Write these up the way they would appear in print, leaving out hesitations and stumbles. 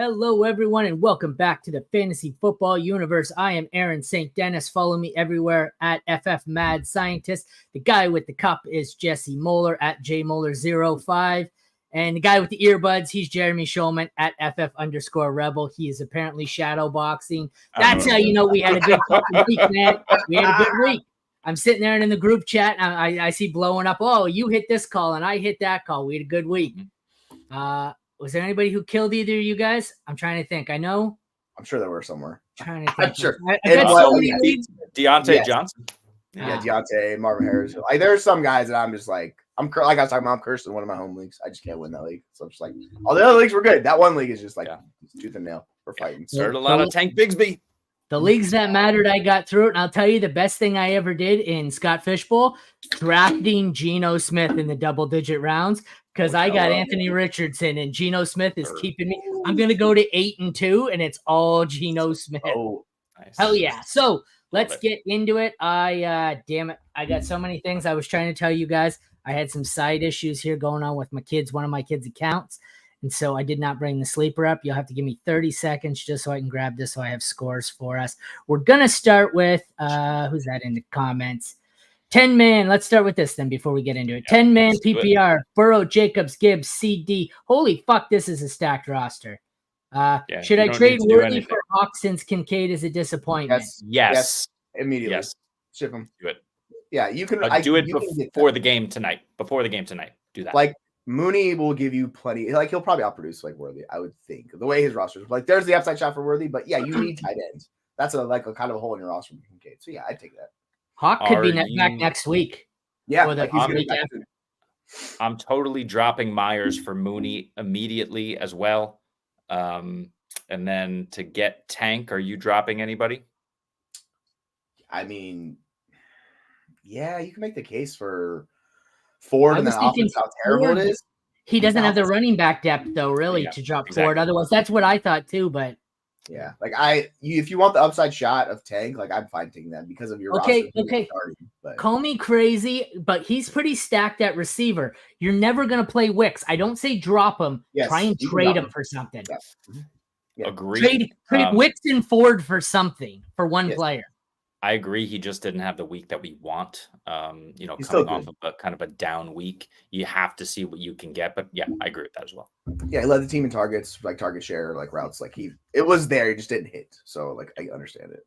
Hello, everyone, and welcome back to the Fantasy Football Universe. I am Aaron St. Dennis. Follow me everywhere at FF Mad Scientist. The guy with the cup is Jesse Moeller at JMoeller05. And the guy with the earbuds, he's Jeremy Schulman at FF_Rebel. He is apparently shadow boxing. That's how you know we had a good fucking week, man. We had a good week. I'm sitting there and in the group chat, and I see blowing up, oh, you hit this call, and I hit that call. We had a good week. Was there anybody who killed either of you guys? I'm trying to think. I'm sure there were somewhere. Trying to think. I'm sure. Deontay Johnson. Yeah, Deontay, Marvin Harris. Like, there are some guys that I'm just like, like I was talking about, I'm cursed in one of my home leagues. I just can't win that league. So I'm just like, all the other leagues were good. That one league is just like tooth and nail for fighting. Heard a lot of Tank Bigsby. The leagues that mattered, I got through it. And I'll tell you the best thing I ever did in Scott Fishbowl, drafting Geno Smith in the double-digit rounds. Because I got Anthony Richardson and Geno Smith is keeping me. I'm going to go to 8-2, and it's all Geno Smith. Oh, nice. Hell yeah. So let's get into it. Damn it. I got so many things I was trying to tell you guys. I had some side issues here going on with one of my kids' accounts. And so I did not bring the sleeper up. You'll have to give me 30 seconds just so I can grab this so I have scores for us. We're going to start with, who's that in the comments? 10-man. Let's start with this then before we get into it. 10-man PPR, Burrow, Jacobs, Gibbs, CD. Holy fuck, this is a stacked roster. Should I trade Worthy for Hawks since Kincaid is a disappointment? Yes. Immediately. Yes. Ship him. Do it. Yeah, you can. Do it before the game tonight. Before the game tonight. Do that. Like, Mooney will give you plenty. Like, he'll probably outproduce like Worthy, I would think. The way his roster is. Like, there's the upside shot for Worthy, but yeah, you need tight ends. That's a kind of a hole in your roster with Kincaid. So yeah, I'd take that. Hawk could be back next week. Yeah, I'm totally dropping Myers for Mooney immediately as well. And then to get Tank, are you dropping anybody? I mean, yeah, you can make the case for Ford and then offense how terrible it is. He doesn't have the running back depth though, really, to drop Ford. Otherwise, that's what I thought too. But yeah, like if you want the upside shot of Tank, like I'm fine taking that because of your roster. Call me crazy, but he's pretty stacked at receiver. You're never gonna play Wicks. I don't say drop him. Try and trade him for something. Yeah. Agree. Trade Wicks and Ford for something for one player. I agree. He just didn't have the week that we want. Coming off of a kind of a down week, you have to see what you can get. But yeah, I agree with that as well. Yeah, he led the team in targets, like target share, like routes. Like it was there, he just didn't hit. So like I understand it.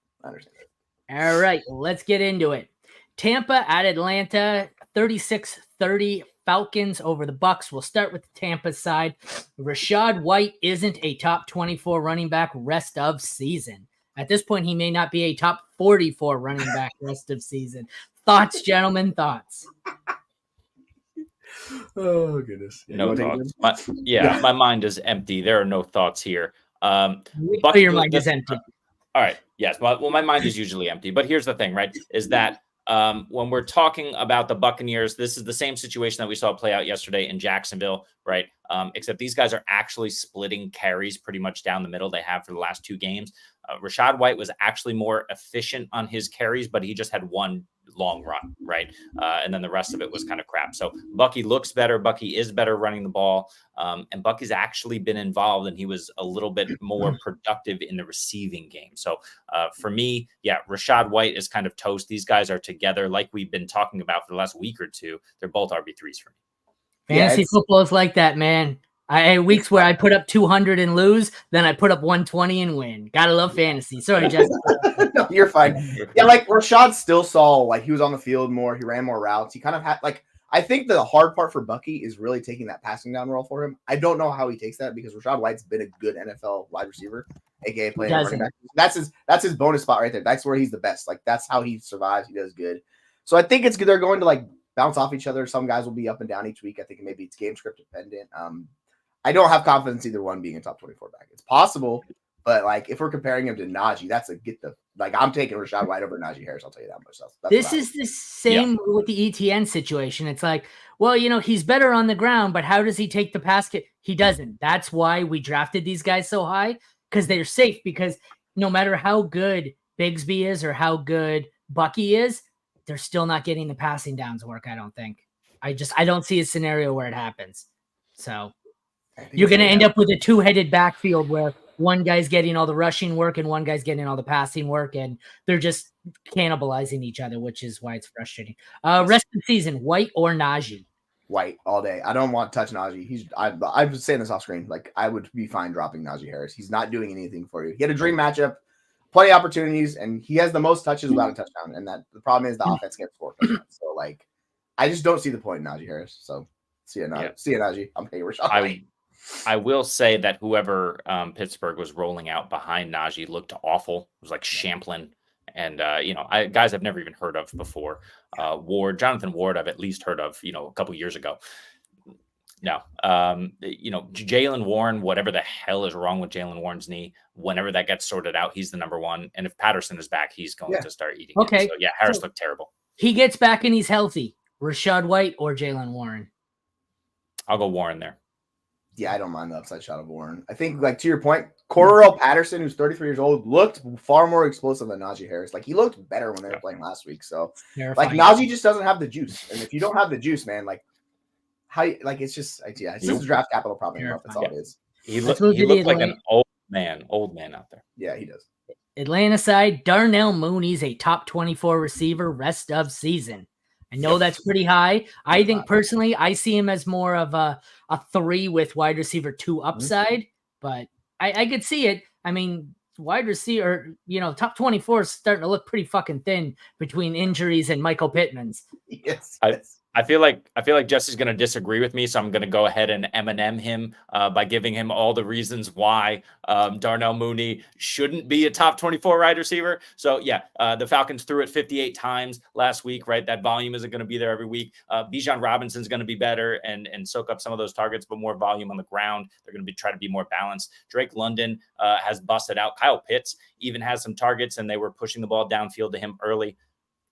All right, let's get into it. Tampa at Atlanta, 36-30. Falcons over the Bucks. We'll start with the Tampa side. Rachaad White isn't a top 24 running back rest of season. At this point, he may not be a top 44 running back rest of season. Thoughts, gentlemen? Thoughts? Oh, goodness. No thoughts. My mind is empty. There are no thoughts here. Your mind is empty. All right. Yes. Well, my mind is usually empty. But here's the thing, right, is that when we're talking about the Buccaneers, this is the same situation that we saw play out yesterday in Jacksonville, right? Except these guys are actually splitting carries pretty much down the middle. They have for the last two games. Rachaad White was actually more efficient on his carries, but he just had one long run, right? And then the rest of it was kind of crap. So Bucky looks better. Bucky is better running the ball. And Bucky's actually been involved, and he was a little bit more productive in the receiving game. So for me, Rachaad White is kind of toast. These guys are together like we've been talking about for the last week or two. They're both RB3s for me. Fantasy football is like that, man. I had weeks where I put up 200 and lose, then I put up 120 and win. Gotta love fantasy. Sorry, Jesse. No, you're fine. Yeah, like Rachaad still saw like he was on the field more. He ran more routes. He kind of had like I think the hard part for Bucky is really taking that passing down role for him. I don't know how he takes that because Rachaad White's been a good NFL wide receiver, aka playing running back. That's his bonus spot right there. That's where he's the best. Like that's how he survives. He does good. So I think it's good. They're going to like bounce off each other. Some guys will be up and down each week. I think maybe it's game script dependent. I don't have confidence either one being a top 24 back. It's possible, but like if we're comparing him to Najee, that's I'm taking Rachaad White over Najee Harris. I'll tell you that myself. This is the same with the ETN situation. It's like, well, he's better on the ground, but how does he take the pass? He doesn't. That's why we drafted these guys so high because they're safe. Because no matter how good Bigsby is or how good Bucky is, they're still not getting the passing downs work. I don't think. I don't see a scenario where it happens. So. You're going to end up with a two-headed backfield where one guy's getting all the rushing work and one guy's getting all the passing work, and they're just cannibalizing each other, which is why it's frustrating. Rest of the season, White or Najee? White all day. I don't want to touch Najee. I was saying this off screen. Like, I would be fine dropping Najee Harris. He's not doing anything for you. He had a dream matchup, plenty of opportunities, and he has the most touches without a touchdown. And that the problem is the offense gets 4 touchdowns. So, like, I just don't see the point in Najee Harris. So, see ya, Najee. See ya, Najee. I'm paying Rachaad. I will say that whoever Pittsburgh was rolling out behind Najee looked awful. It was like Champlin. And, guys I've never even heard of before. Jonathan Ward, I've at least heard of, a couple years ago. No, Jalen Warren, whatever the hell is wrong with Jalen Warren's knee, whenever that gets sorted out, he's the number one. And if Patterson is back, he's going to start eating. Okay. So, Harris looked terrible. He gets back and he's healthy. Rachaad White or Jalen Warren? I'll go Warren there. Yeah, I don't mind the upside shot of Warren. I think, like, to your point, Cordarrelle Patterson, who's 33 years old, looked far more explosive than Najee Harris. Like, he looked better when they were playing last week. So, Terrifying. like, Najee just doesn't have the juice. And if you don't have the juice, man, like, it's just a draft capital problem. That's all it is. He looked like an old man out there. Yeah, he does. Atlanta side, Darnell Mooney's a top 24 receiver rest of season. I know that's pretty high. I think personally, I see him as more of a 3 with wide receiver 2 upside, but I could see it. I mean, wide receiver, top 24 is starting to look pretty fucking thin between injuries and Michael Pittman's. Yes. I feel like Jesse's going to disagree with me, so I'm going to go ahead and M&M him by giving him all the reasons why Darnell Mooney shouldn't be a top 24 wide receiver. So the Falcons threw it 58 times last week, right? That volume isn't going to be there every week. Bijan Robinson's going to be better and soak up some of those targets, but more volume on the ground. They're going to try to be more balanced. Drake London has busted out. Kyle Pitts even has some targets, and they were pushing the ball downfield to him early.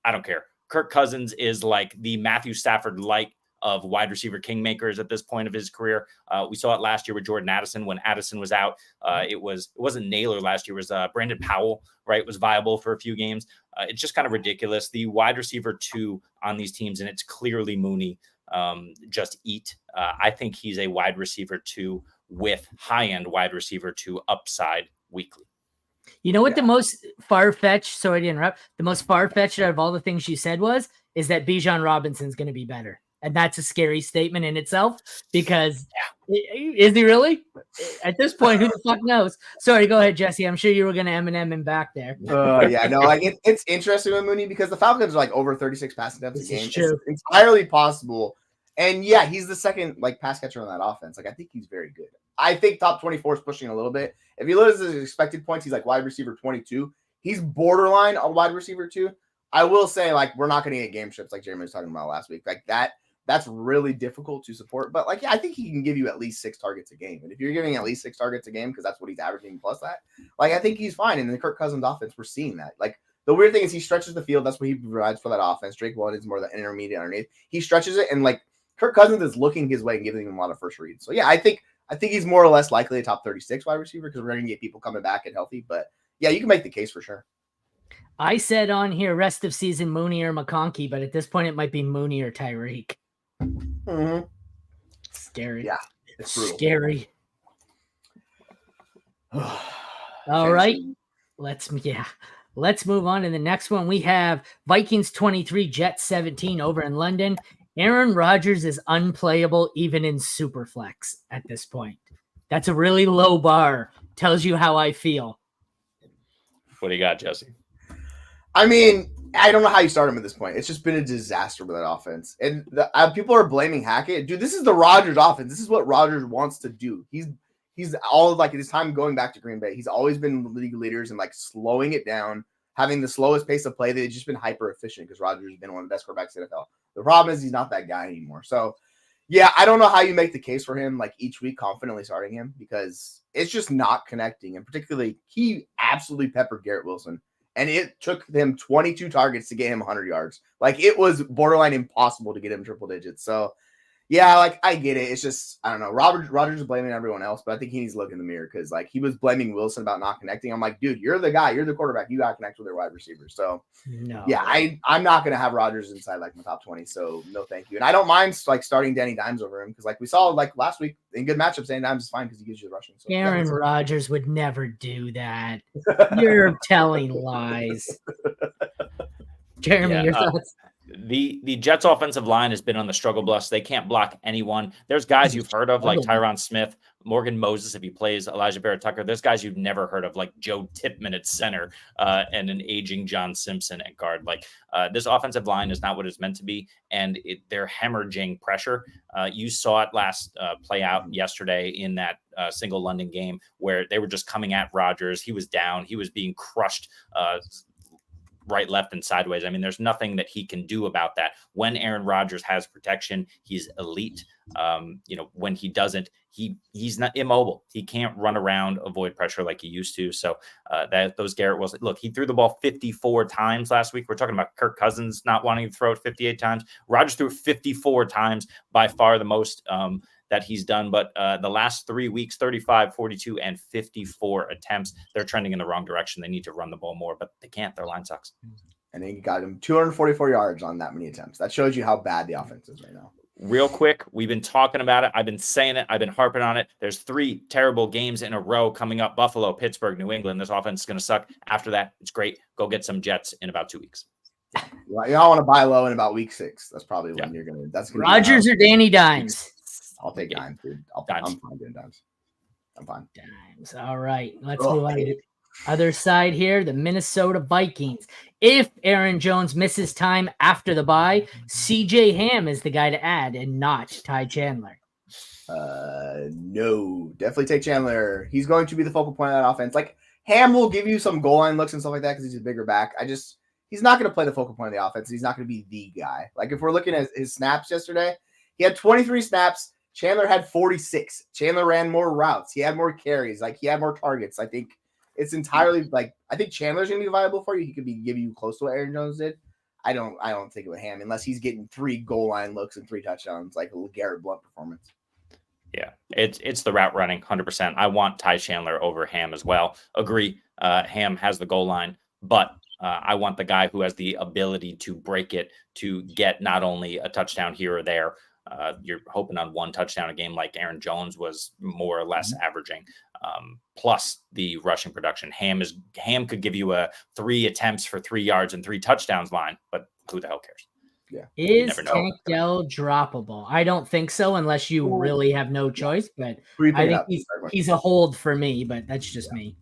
I don't care. Kirk Cousins is like the Matthew Stafford light of wide receiver kingmakers at this point of his career. We saw it last year with Jordan Addison. When Addison was out, it wasn't Naylor last year. It was Brandon Powell, right? Was viable for a few games. It's just kind of ridiculous. The wide receiver 2 on these teams, and it's clearly Mooney, just eat. I think he's a wide receiver 2 with high-end wide receiver 2 upside weekly. You know what the most far-fetched, sorry to interrupt, the most far-fetched out of all the things you said is that Bijan Robinson's going to be better. And that's a scary statement in itself because is he really? At this point, who the fuck knows? Sorry, go ahead, Jesse. I'm sure you were going to M&M him back there. It's interesting with Mooney because the Falcons are like over 36 pass attempts a game. True. It's entirely possible. And he's the second pass catcher on that offense. Like, I think he's very good. I think top 24 is pushing a little bit. If you look at his expected points, he's like wide receiver 22. He's borderline on wide receiver 2. I will say, we're not going to get game strips like Jeremy was talking about last week. Like, that's really difficult to support. But, I think he can give you at least 6 targets a game. And if you're giving at least 6 targets a game, because that's what he's averaging plus that, I think he's fine. And in the Kirk Cousins offense, we're seeing that. The weird thing is he stretches the field. That's what he provides for that offense. Drake London is more the intermediate underneath. He stretches it, and, Kirk Cousins is looking his way and giving him a lot of first reads. So, I think he's more or less likely a top 36 wide receiver because we're going to get people coming back and healthy. But, you can make the case for sure. I said on here rest of season Mooney or McConkey, but at this point it might be Mooney or Tyreek. Mm-hmm. Scary. Yeah, it's brutal. Scary. All right. Let's move on to the next one. We have Vikings 23, Jets 17 over in London. Aaron Rodgers is unplayable even in Superflex at this point. That's a really low bar. Tells you how I feel. What do you got, Jesse? I mean, I don't know how you start him at this point. It's just been a disaster with that offense. And people are blaming Hackett. Dude, this is the Rodgers offense. This is what Rodgers wants to do. He's all his time going back to Green Bay. He's always been league leaders and slowing it down, having the slowest pace of play. They've just been hyper efficient because Rodgers has been one of the best quarterbacks in the NFL. The problem is he's not that guy anymore. So, I don't know how you make the case for him each week confidently starting him because it's just not connecting. And particularly, he absolutely peppered Garrett Wilson. And it took them 22 targets to get him 100 yards. It was borderline impossible to get him triple digits. So, Yeah, like I get it. It's just I don't know. Rodgers is blaming everyone else, but I think he needs to look in the mirror because like he was blaming Wilson about not connecting. I'm like, dude, you're the guy, you're the quarterback. You got to connect with their wide receivers. So No. yeah, I'm not gonna have Rodgers inside like my top 20. So no, thank you. And I don't mind like starting Danny Dimes over him because like we saw like last week in good matchups, Danny Dimes is fine because he gives you the rushing. So Aaron Rodgers would never do that. You're telling lies. Jeremy, your thoughts? The Jets offensive line has been on the struggle bus. They can't block anyone. There's guys you've heard of like Tyrone Smith, Morgan Moses, if he plays, Elijah Barrett-Tucker. There's guys you've never heard of like Joe Tipman at center and an aging John Simpson at guard. Like this offensive line is not what it's meant to be, and they're hemorrhaging pressure. You saw it last play out yesterday in that single London game where they were just coming at Rodgers. He was down. He was being crushed right, left, and sideways. I mean, there's nothing that he can do about that. When Aaron Rodgers has protection, he's elite. When he doesn't, he's not immobile. He can't run around, avoid pressure like he used to. So those Garrett Wilson, look, he threw the ball 54 times last week. We're talking about Kirk Cousins not wanting to throw it 58 times. Rodgers threw it 54 times, by far the most that he's done. But the last 3 weeks, 35, 42, and 54 attempts, they're trending in the wrong direction. They need to run the ball more, but they can't. Their line sucks. And then you got him 244 yards on that many attempts. That shows you how bad the offense is right now. Real quick, we've been talking about it. I've been saying it. I've been harping on it. There's 3 terrible games in a row coming up. Buffalo, Pittsburgh, New England. This offense is going to suck. After that, it's great. Go get some Jets in about 2 weeks. Y'all want to buy low in about week 6. That's probably when you're going to. That's gonna Rodgers or Danny Dimes? I'll take Dimes, dude. I'm fine doing Dimes. I'm fine. Dimes. All right. Let's move on to the other side here. The Minnesota Vikings. If Aaron Jones misses time after the bye, CJ Ham is the guy to add and not Ty Chandler. No, definitely take Chandler. He's going to be the focal point of that offense. Like Ham will give you some goal line looks and stuff like that because he's a bigger back. He's not going to play the focal point of the offense. He's not going to be the guy. Like if we're looking at his snaps yesterday, he had 23 snaps. Chandler had 46. Chandler ran more routes. He had more carries. Like he had more targets. I think it's entirely like I think Chandler's gonna be viable for you. He could give you close to what Aaron Jones did. I don't think it with Ham unless he's getting 3 goal line looks and 3 touchdowns, like a Garrett Blount performance. Yeah, it's the route running 100%. I want Ty Chandler over Ham as well. Agree. Ham has the goal line, but I want the guy who has the ability to break it to get not only a touchdown here or there. You're hoping on 1 touchdown a game like Aaron Jones was more or less averaging, plus the rushing production. Ham could give you a 3 attempts for 3 yards and 3 touchdowns line, but who the hell cares? Yeah. Is Tank Dell droppable? I don't think so unless you really have no choice, but I think he's a hold for me, but that's just me.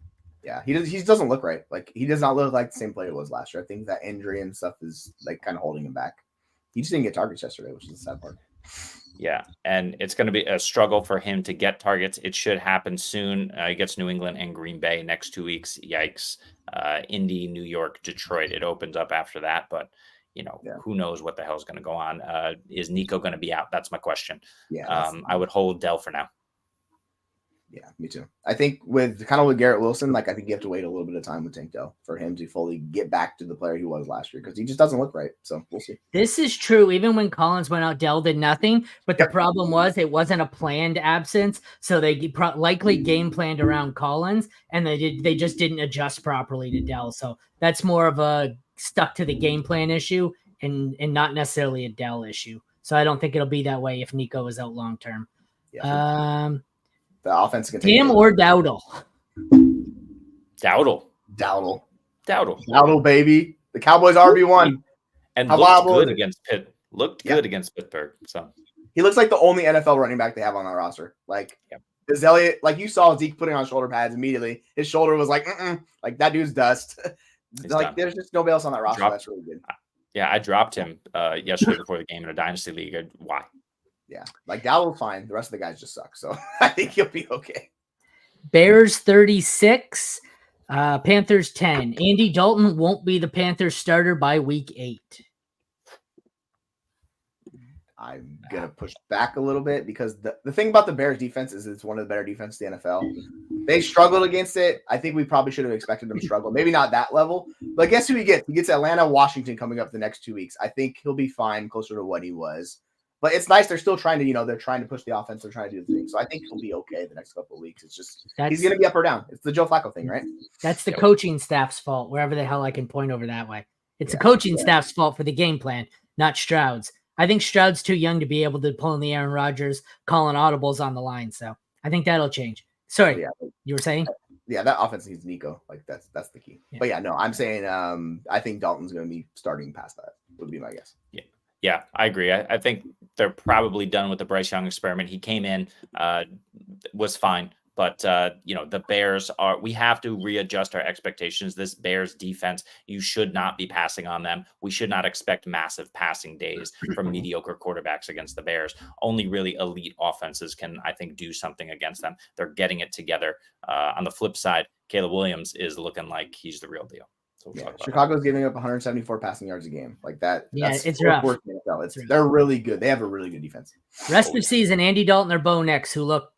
Yeah, he doesn't look right. Like he does not look like the same player he was last year. I think that injury and stuff is like kind of holding him back. He just didn't get targets yesterday, which is the sad part. Yeah, and it's going to be a struggle for him to get targets. It should happen soon. He gets New England and Green Bay next 2 weeks. Yikes. Indy, New York, Detroit. It opens up after that, but who knows what the hell is going to go on. Is Nico going to be out? That's my question. Yeah, I would hold Dell for now. Yeah, me too. I think with Garrett Wilson, like I think you have to wait a little bit of time with Tank Dell for him to fully get back to the player he was last year because he just doesn't look right. So we'll see. This is true. Even when Collins went out, Dell did nothing. But the problem was it wasn't a planned absence, so they likely game planned around Collins, and they just didn't adjust properly to Dell. So that's more of a stuck to the game plan issue and not necessarily a Dell issue. So I don't think it'll be that way if Nico is out long term. Yeah. The offense can take him or Dowdle. Dowdle, baby. The Cowboys RB1. And looked good against Pitt. Good against Pittsburgh. So he looks like the only NFL running back they have on their roster. Like Does Elliott, like you saw Zeke putting on shoulder pads immediately. His shoulder was like, like that dude's dust. Like there's just nobody else on that roster that's really good. Yeah, I dropped him yesterday before the game in a dynasty league. Why? Yeah, like Dowdle's fine. The rest of the guys just suck. So I think he'll be okay. Bears 36, Panthers 10. Andy Dalton won't be the Panthers starter by week 8. I'm going to push back a little bit because the thing about the Bears defense is it's one of the better defenses in the NFL. They struggled against it. I think we probably should have expected them to struggle. Maybe not that level, but guess who he gets? He gets Atlanta, Washington coming up the next 2 weeks. I think he'll be fine, closer to what he was. But it's nice. They're still trying to, they're trying to push the offense. They're trying to do the thing. So I think he'll be okay the next couple of weeks. It's just he's going to be up or down. It's the Joe Flacco thing, right? That's the coaching staff's fault, wherever the hell I can point over that way. It's the coaching staff's fault for the game plan, not Stroud's. I think Stroud's too young to be able to pull in the Aaron Rodgers, calling audibles on the line. So I think that'll change. Sorry, you were saying? Yeah, that offense needs Nico. Like that's the key. Yeah. But yeah, no, I'm saying I think Dalton's going to be starting past that. Would be my guess. Yeah, I agree. I think they're probably done with the Bryce Young experiment. He came in, was fine. But, the Bears we have to readjust our expectations. This Bears defense, you should not be passing on them. We should not expect massive passing days from mediocre quarterbacks against the Bears. Only really elite offenses can, I think, do something against them. They're getting it together. On the flip side, Caleb Williams is looking like he's the real deal. So Chicago's giving up 174 passing yards a game. Like that. Yeah, it's rough. They're really good. They have a really good defense. Rest of season, Andy Dalton or Bo Nix, who looked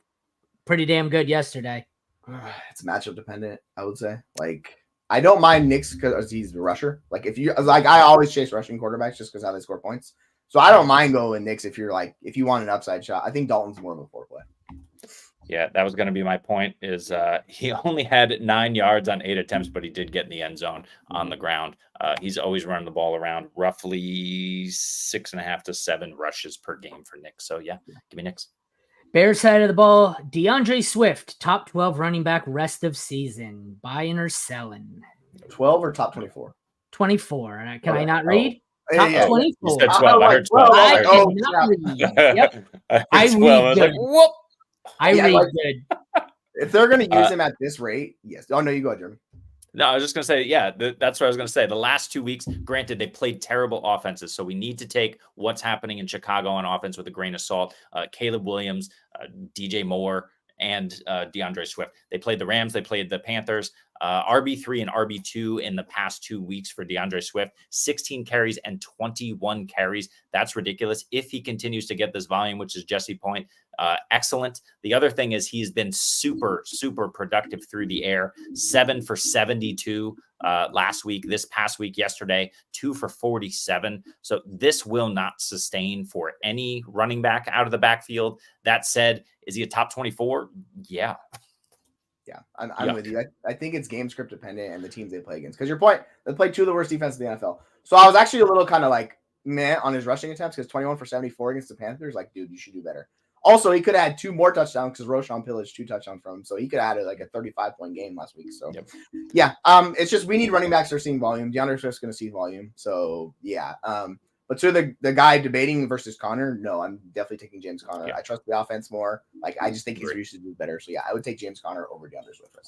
pretty damn good yesterday. It's matchup dependent, I would say. Like, I don't mind Nix because he's the rusher. Like, I always chase rushing quarterbacks just because how they score points. So I don't mind going Nix if you want an upside shot. I think Dalton's more of a foreplay. Yeah, that was going to be my point. Is he only had 9 yards on 8 attempts, but he did get in the end zone on the ground. He's always running the ball around, roughly 6.5 to 7 rushes per game for Nix. So yeah, give me Nix. Bears side of the ball, DeAndre Swift, top 12 running back rest of season. Buying or selling? 12 or top 24? 24. Can I not read? Top 24. You said 12. I heard 12. I cannot read. Yep. I read good. Whoop. I read good. If they're going to use him at this rate, yes. Oh, no, you go, Jeremy. No, I was just going to say, that's what I was going to say. The last 2 weeks, granted, they played terrible offenses, so we need to take what's happening in Chicago on offense with a grain of salt. Caleb Williams, DJ Moore, and DeAndre Swift. They played the Rams. They played the Panthers. RB3 and RB2 in the past 2 weeks for DeAndre Swift. 16 carries and 21 carries. That's ridiculous. If he continues to get this volume, which is Jesse's point, excellent. The other thing is he's been super, super productive through the air. 7 for 72 last week. This past week, yesterday, 2 for 47. So this will not sustain for any running back out of the backfield. That said, is he a top 24? Yeah. Yeah, I'm with you. I think it's game script dependent and the teams they play against. Because your point, they played 2 of the worst defenses in the NFL. So I was actually a little kind of like meh on his rushing attempts because 21 for 74 against the Panthers. Like, dude, you should do better. Also, he could have had 2 more touchdowns because Roschon pillaged 2 touchdowns from him. So he could have had like a 35-point game last week. So yeah, it's just we need running backs that are seeing volume. DeAndre Swift's going to see volume. So yeah. But to the guy debating versus Connor, no, I'm definitely taking James Conner. Yeah. I trust the offense more. Like, I just think his usage is better. So, yeah, I would take James Conner over DeAndre Swift.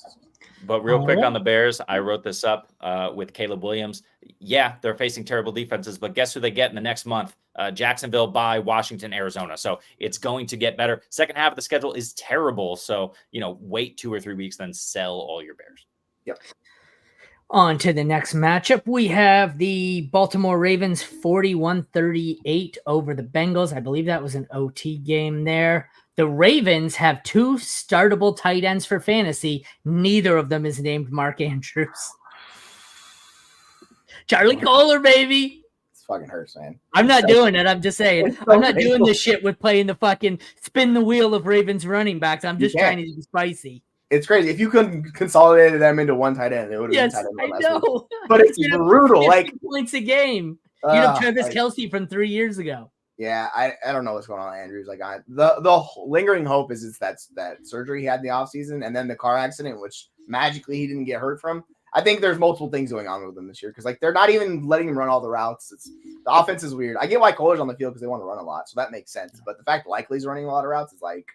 But real quick on the Bears, I wrote this up with Caleb Williams. Yeah, they're facing terrible defenses, but guess who they get in the next month? Jacksonville, by Washington, Arizona. So it's going to get better. Second half of the schedule is terrible. So, wait 2 or 3 weeks, then sell all your Bears. Yep. On to the next matchup. We have the Baltimore Ravens 41-38 over the Bengals. I believe that was an OT game there. The Ravens have 2 startable tight ends for fantasy. Neither of them is named Mark Andrews. Charlie Kohler, baby. This fucking hurts, man. I'm not doing it. I'm just saying. I'm not doing this shit with playing the fucking spin the wheel of Ravens running backs. I'm just trying to be spicy. It's crazy. If you couldn't consolidate them into one tight end, it would have been tight end last week. But it's brutal. Like points a game. You'd have Travis Kelce from 3 years ago. Yeah, I don't know what's going on with Andrews. Like the lingering hope is it's that surgery he had in the offseason and then the car accident, which magically he didn't get hurt from. I think there's multiple things going on with them this year because like they're not even letting him run all the routes. The offense is weird. I get why Kohler's on the field because they want to run a lot, so that makes sense. But the fact Likely's running a lot of routes is like,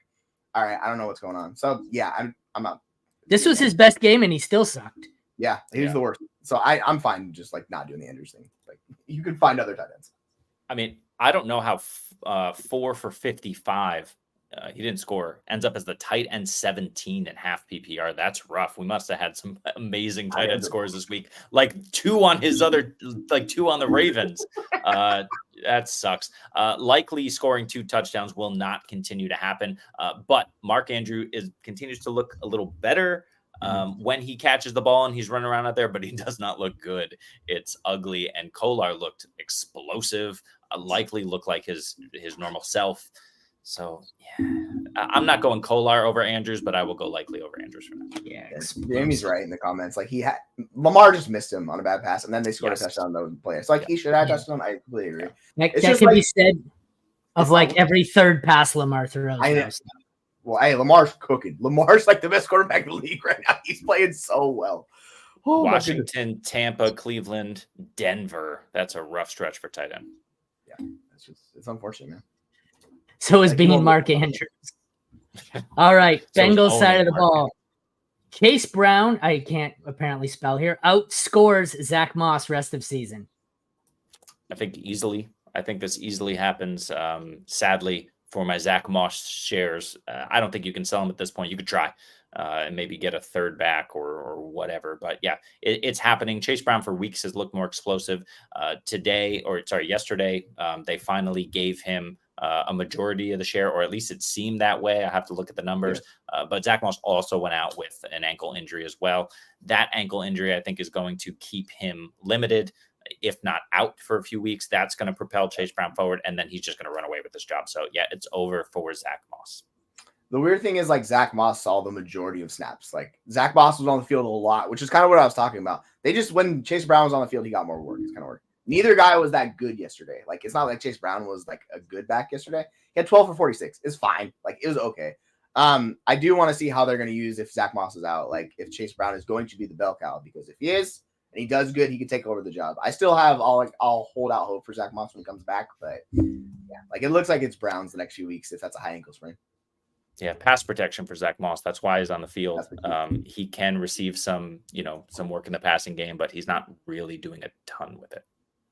all right, I don't know what's going on. So yeah, I'm out. This was his best game, and he still sucked. Yeah, he was the worst. So I'm fine just like not doing the Andrews thing. Like you can find other tight ends. I mean, I don't know how 4 for 55. He didn't score. Ends up as the tight end 17 at half PPR. That's rough. We must have had some amazing tight end scores this week. Like 2 on his other, like 2 on the Ravens. That sucks. Likely scoring 2 touchdowns will not continue to happen. But Mark Andrews continues to look a little better when he catches the ball and he's running around out there, but he does not look good. It's ugly. And Kolar looked explosive. likely look like his normal self. So yeah, I'm not going Kolar over Andrews, but I will go likely over Andrews for now. Yeah, Jamie's right in the comments. Like Lamar just missed him on a bad pass, and then they scored a touchdown on the play. So like he should have touched him. I completely agree. That could be said of like every third pass Lamar throws. Well, hey, Lamar's cooking. Lamar's like the best quarterback in the league right now. He's playing so well. Oh, Washington, Tampa, Cleveland, Denver. That's a rough stretch for tight end. Yeah, it's unfortunate, man. So is being Mark Andrews. All right, Bengals side of the ball. Chase Brown, I can't apparently spell here, outscores Zach Moss rest of season. I think easily. I think this easily happens. Sadly, for my Zach Moss shares, I don't think you can sell them at this point. You could try and maybe get a third back or whatever. But yeah, it's happening. Chase Brown for weeks has looked more explosive. Yesterday, they finally gave him a majority of the share, or at least it seemed that way. I have to look at the numbers. But Zach Moss also went out with an ankle injury as well. That ankle injury, I think, is going to keep him limited, if not out for a few weeks. That's going to propel Chase Brown forward, and then he's just going to run away with this job. So yeah, it's over for Zach Moss. The weird thing is, like, Zach Moss saw the majority of snaps. Like, Zach Moss was on the field a lot, which is kind of what I was talking about. When Chase Brown was on the field, he got more work. It's kind of work. Neither guy was that good yesterday. Like, it's not like Chase Brown was like a good back yesterday. He had 12 for 46. It's fine. Like, it was okay. I do want to see how they're going to use if Zach Moss is out. Like, if Chase Brown is going to be the bell cow, because if he is and he does good, he can take over the job. I still have I'll hold out hope for Zach Moss when he comes back, but yeah, like it looks like it's Browns the next few weeks if that's a high ankle sprain. Yeah, pass protection for Zach Moss. That's why he's on the field. He can receive some work in the passing game, but he's not really doing a ton with it.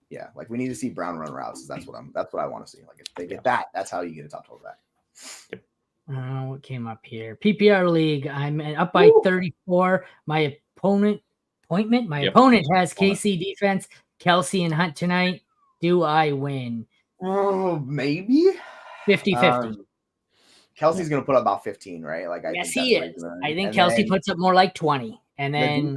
Yeah, like we need to see Brown run routes. That's what I want to see. Like if they get that, that's how you get a top 12 back. Yep. What came up here? PPR league. I'm up by 34. My opponent has KC defense, Kelsey and Hunt tonight. Do I win? Oh, maybe 50-50. Kelsey's going to put up about 15, right? Like yes, he is. I think Kelsey puts up more like 20. And then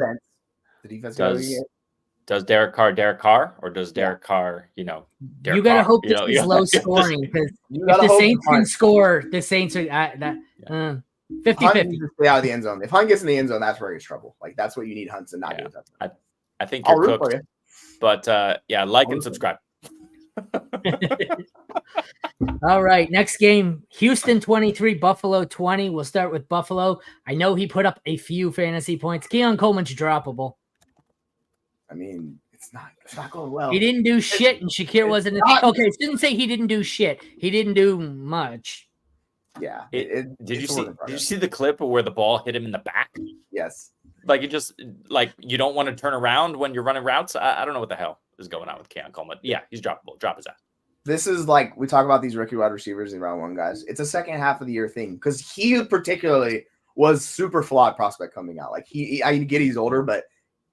the defense does Derek Carr, or does Derek Carr, Derek you got to hope this is low scoring, because if the Saints can score, the Saints are 50-50. Stay out of the end zone. If Hunt gets in the end zone, that's where he gets trouble. Like that's what you need Hunt to not do. I think you're cooked. You. But like and subscribe. All right, next game, Houston 23, Buffalo 20. We'll start with Buffalo. I know he put up a few fantasy points. Keon Coleman's droppable. I mean, it's not going well. He didn't do shit, and Shakir wasn't. Okay, didn't say he didn't do shit. He didn't do much. Yeah. Did you see the clip where the ball hit him in the back? Yes. Like it just you don't want to turn around when you're running routes. I don't know what the hell is going on with Keon Coleman. Yeah, he's droppable. Drop his ass. This is like we talk about these rookie wide receivers in round one, guys. It's a second half of the year thing because he particularly was super flawed prospect coming out. Like I get he's older, but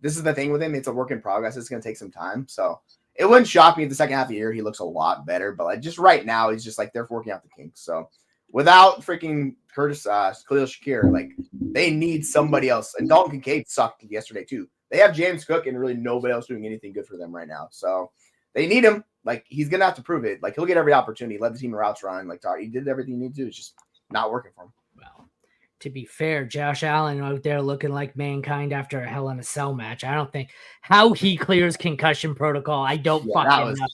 this is the thing with him. It's a work in progress. It's going to take some time. So it wouldn't shock me if the second half of the year he looks a lot better. But like just right now, he's just like they're working out the kinks. So without freaking Khalil Shakir, like they need somebody else. And Dalton Kincaid sucked yesterday too. They have James Cook and really nobody else doing anything good for them right now. So they need him. Like he's gonna have to prove it. Like he'll get every opportunity. Let the team routes run. Like he did everything he needed to do. It's just not working for him. Well, to be fair, Josh Allen out there looking like mankind after a Hell in a Cell match. I don't think how he clears concussion protocol. I don't fucking know.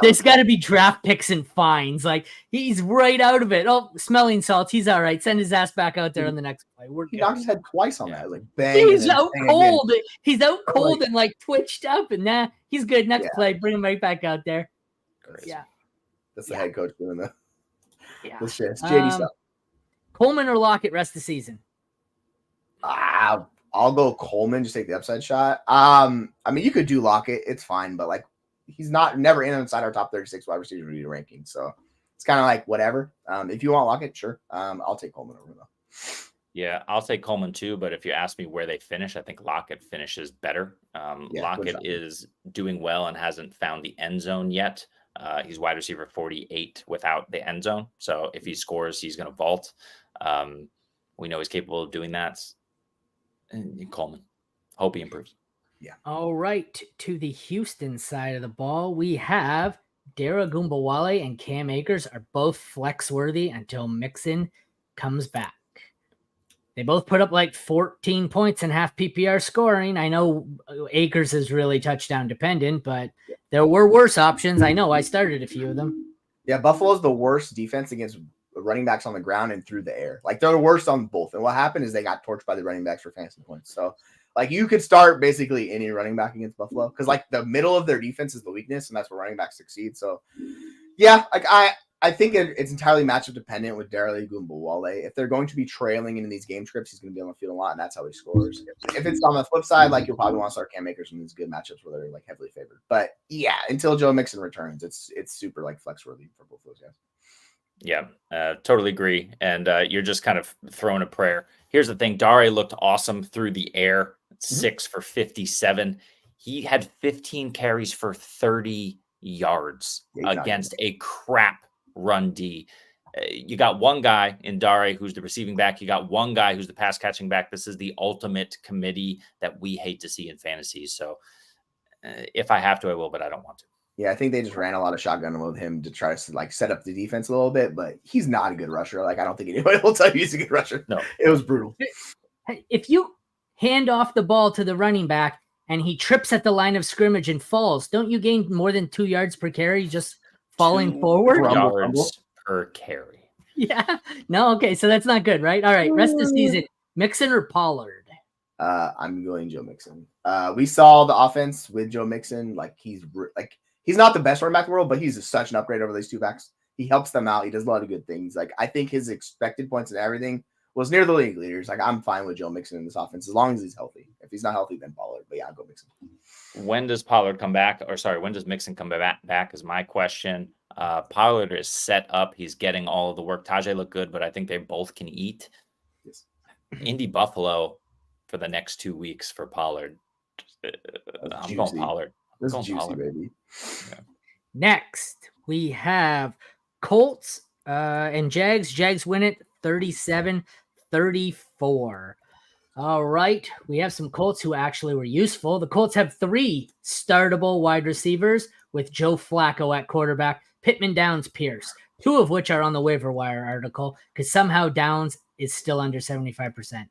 There's got to be draft picks and fines. Like he's right out of it. Oh, smelling salts. He's all right. Send his ass back out there on the next play. He knocked his head twice on that. Like bang. He's out cold. Again. He's out cold and like twitched up, and he's good. Next play, bring him right back out there. Crazy. Yeah, that's the head coach doing the shit. It's JD stuff. Coleman or Lockett rest of the season? I'll go Coleman. Just take the upside shot. I mean, you could do Lockett. It's fine, but like he's never inside our top 36 wide receiver ranking. So it's kind of like whatever. If you want Lockett, sure. I'll take Coleman over though. Yeah, I'll take Coleman too. But if you ask me where they finish, I think Lockett finishes better. Lockett is doing well and hasn't found the end zone yet. He's wide receiver 48 without the end zone. So if he scores, he's going to vault. We know he's capable of doing that. And Coleman, hope he improves. Yeah. All right. To the Houston side of the ball, we have Dara Gumbawale and Cam Akers are both flex worthy until Mixon comes back. They both put up like 14 points in half PPR scoring. I know Akers is really touchdown dependent, but there were worse options. I know I started a few of them. Yeah, Buffalo's the worst defense against running backs on the ground and through the air. Like, they're the worst on both. And what happened is they got torched by the running backs for fantasy points. So, like, you could start basically any running back against Buffalo because, like, the middle of their defense is the weakness, and that's where running backs succeed. So, yeah, like, I think it's entirely matchup dependent with Darrell Gumbawale. If they're going to be trailing in these game scripts, he's going to be on the field a lot, and that's how he scores. If it's on the flip side, like, you'll probably want to start Cam Akers in these good matchups where they're like heavily favored. But yeah, until Joe Mixon returns, it's super like flex worthy for both those guys. Yeah, totally agree. And you're just kind of throwing a prayer. Here's the thing: Dare looked awesome through the air, 6 for 57. He had 15 carries for 30 yards against a crap run D. You got one guy in Dare who's the receiving back. You got one guy who's the pass catching back. This is the ultimate committee that we hate to see in fantasy. So if I have to, I will, but I don't want to. Yeah, I think they just ran a lot of shotgun with him to try to like set up the defense a little bit, but he's not a good rusher. Like, I don't think anybody will tell you he's a good rusher. No, it was brutal. If you hand off the ball to the running back and he trips at the line of scrimmage and falls, don't you gain more than 2 yards per carry just falling forward? Yards per carry. Yeah. No, okay. So that's not good, right? All right. Rest of the season. Mixon or Pollard? I'm going Joe Mixon. We saw the offense with Joe Mixon. Like, he's not the best running back in the world, but he's such an upgrade over these two backs. He helps them out. He does a lot of good things. Like, I think his expected points and everything was near the league leaders. Like, I'm fine with Joe Mixon in this offense as long as he's healthy. If he's not healthy, then Pollard. But yeah, I'll go Mixon. When does Pollard come back? Or sorry, when does Mixon come back is my question. Pollard is set up. He's getting all of the work. Tajay looked good, but I think they both can eat. Yes. Indy Buffalo for the next 2 weeks for Pollard. I'm going Pollard. This is juicy, baby. Yeah. Next, we have Colts and Jags. Jags win it 37-34. All right. We have some Colts who actually were useful. The Colts have 3 startable wide receivers with Joe Flacco at quarterback, Pittman, Downs, Pierce, 2 of which are on the waiver wire article because somehow Downs is still under 75%.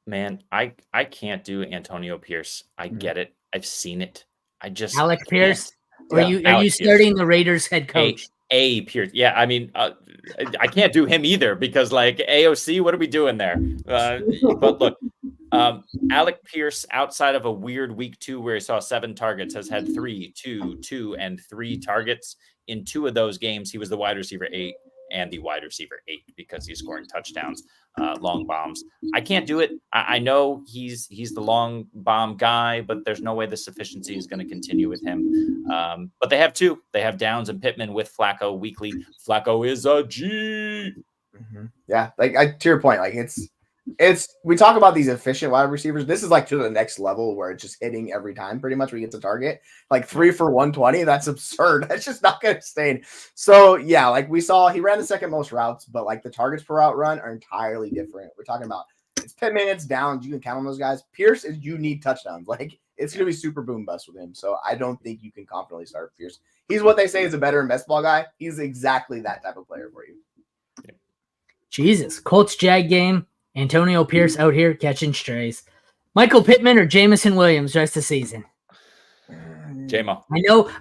Man, I can't do Antonio Pierce. I get it. I've seen it. I just Alec Pierce. Or are you Pierce. starting the Raiders head coach? A Pierce. Yeah, I mean, I can't do him either because, like, AOC, what are we doing there? But look, Alec Pierce, outside of a weird week 2 where he saw 7 targets, has had 3, 2, 2, and 3 targets. In 2 of those games, he was the wide receiver 8 and the wide receiver 8 because he's scoring touchdowns, long bombs. I can't do it. I know he's the long bomb guy, but there's no way the sufficiency is going to continue with him. But they have 2. They have Downs and Pittman with Flacco weekly. Flacco is a G. Mm-hmm. Yeah, like to your point, like it's we talk about these efficient wide receivers. This is like to the next level where it's just hitting every time pretty much we get to target. Like 3 for 120. That's absurd. That's just not going to sustain. So yeah, like we saw he ran the second most routes, but like the targets per route run are entirely different. We're talking about it's Pittman, it's Downs. You can count on those guys. Pierce is you need touchdowns. Like it's going to be super boom bust with him. So I don't think you can confidently start Pierce. He's what they say is a better best ball guy. He's exactly that type of player for you. Jesus. Colts Jag game. Antonio Pierce out here catching strays. Michael Pittman or Jamison Williams rest of the season? J-Mo.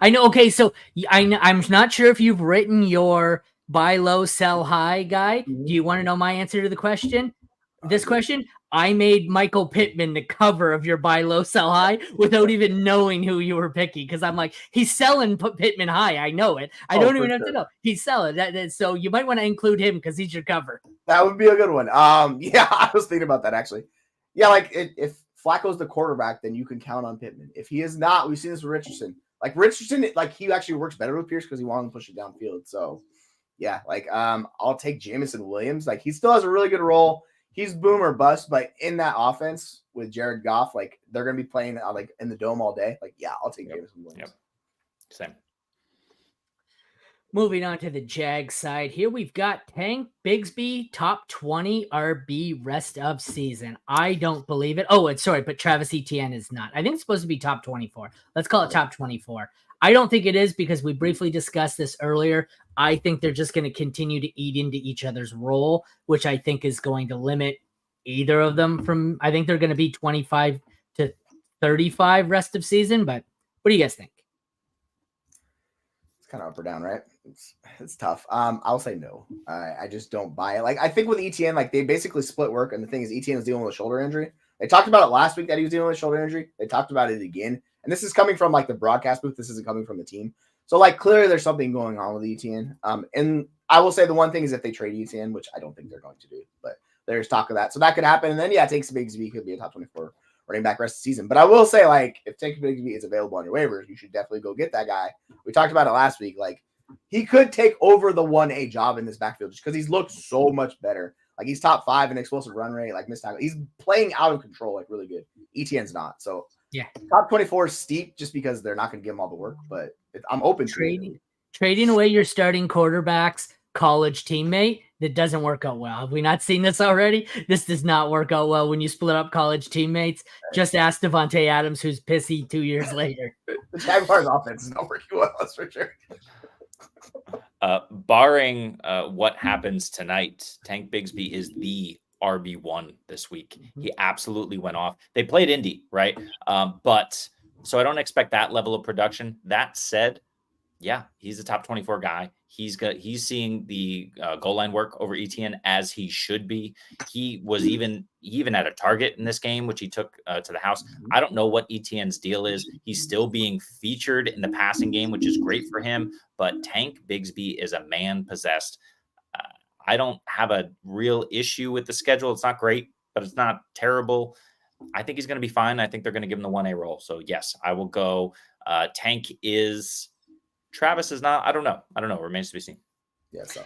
I know. Okay, so I'm not sure if you've written your buy low, sell high guide. Do you want to know my answer to the question? This question? I made Michael Pittman the cover of your buy low, sell high without even knowing who you were picking because I'm like, he's selling Pittman high. I know it. I don't even have to know. He's selling that. So you might want to include him because he's your cover. That would be a good one. Yeah, I was thinking about that actually. Yeah, like if Flacco's the quarterback, then you can count on Pittman. If he is not, we've seen this with Richardson. Like Richardson, like he actually works better with Pierce because he wanted to push it downfield. So yeah, like I'll take Jamison Williams. Like he still has a really good role. He's boom or bust, but in that offense with Jared Goff, like they're going to be playing like in the dome all day. Like, yeah, I'll take Jamison Williams. Yep. Same. Moving on to the Jag side here, we've got Tank Bigsby, top 20 RB rest of season. I don't believe it. Oh, but Travis Etienne is not. I think it's supposed to be top 24. Let's call it top 24. I don't think it is because we briefly discussed this earlier. I think they're just going to continue to eat into each other's role, which I think is going to limit either of them from, I think they're going to be 25 to 35 rest of season. But what do you guys think? It's kind of up or down, right? It's tough. I'll say no. I just don't buy it. Like, I think with ETN, like, they basically split work. And the thing is, ETN is dealing with a shoulder injury. They talked about it last week that he was dealing with a shoulder injury. They talked about it again. And this is coming from, like, the broadcast booth. This isn't coming from the team. So, like, clearly there's something going on with ETN. And I will say the one thing is if they trade ETN, which I don't think they're going to do, but there's talk of that. So that could happen. And then, yeah, Tank Bigsby could be a top 24 running back rest of the season. But I will say, like, if Tank Bigsby is available on your waivers, you should definitely go get that guy. We talked about it last week. Like, he could take over the 1A job in this backfield just because he's looked so much better. Like, he's top 5 in explosive run rate, like missed tackle. He's playing out of control, like, really good. ETN's not. So, yeah, top 24 is steep just because they're not going to give him all the work. But I'm open to trading away your starting quarterback's college teammate. That doesn't work out well. Have we not seen this already? This does not work out well when you split up college teammates. Just ask Devontae Adams, who's pissy 2 years later. The Jaguars' offense is not working well, that's for sure. Barring what happens tonight, Tank Bigsby is the RB1 this week. He absolutely went off. They played Indy, right? But so I don't expect that level of production. That said, yeah, he's a top 24 guy. He's seeing the goal line work over ETN as he should be. He even had a target in this game, which he took to the house. I don't know what ETN's deal is. He's still being featured in the passing game, which is great for him. But Tank Bigsby is a man possessed. I don't have a real issue with the schedule. It's not great, but it's not terrible. I think he's going to be fine. I think they're going to give him the 1A role. So yes, I will go. Tank is. Travis is not. I don't know. Remains to be seen. Yeah. So.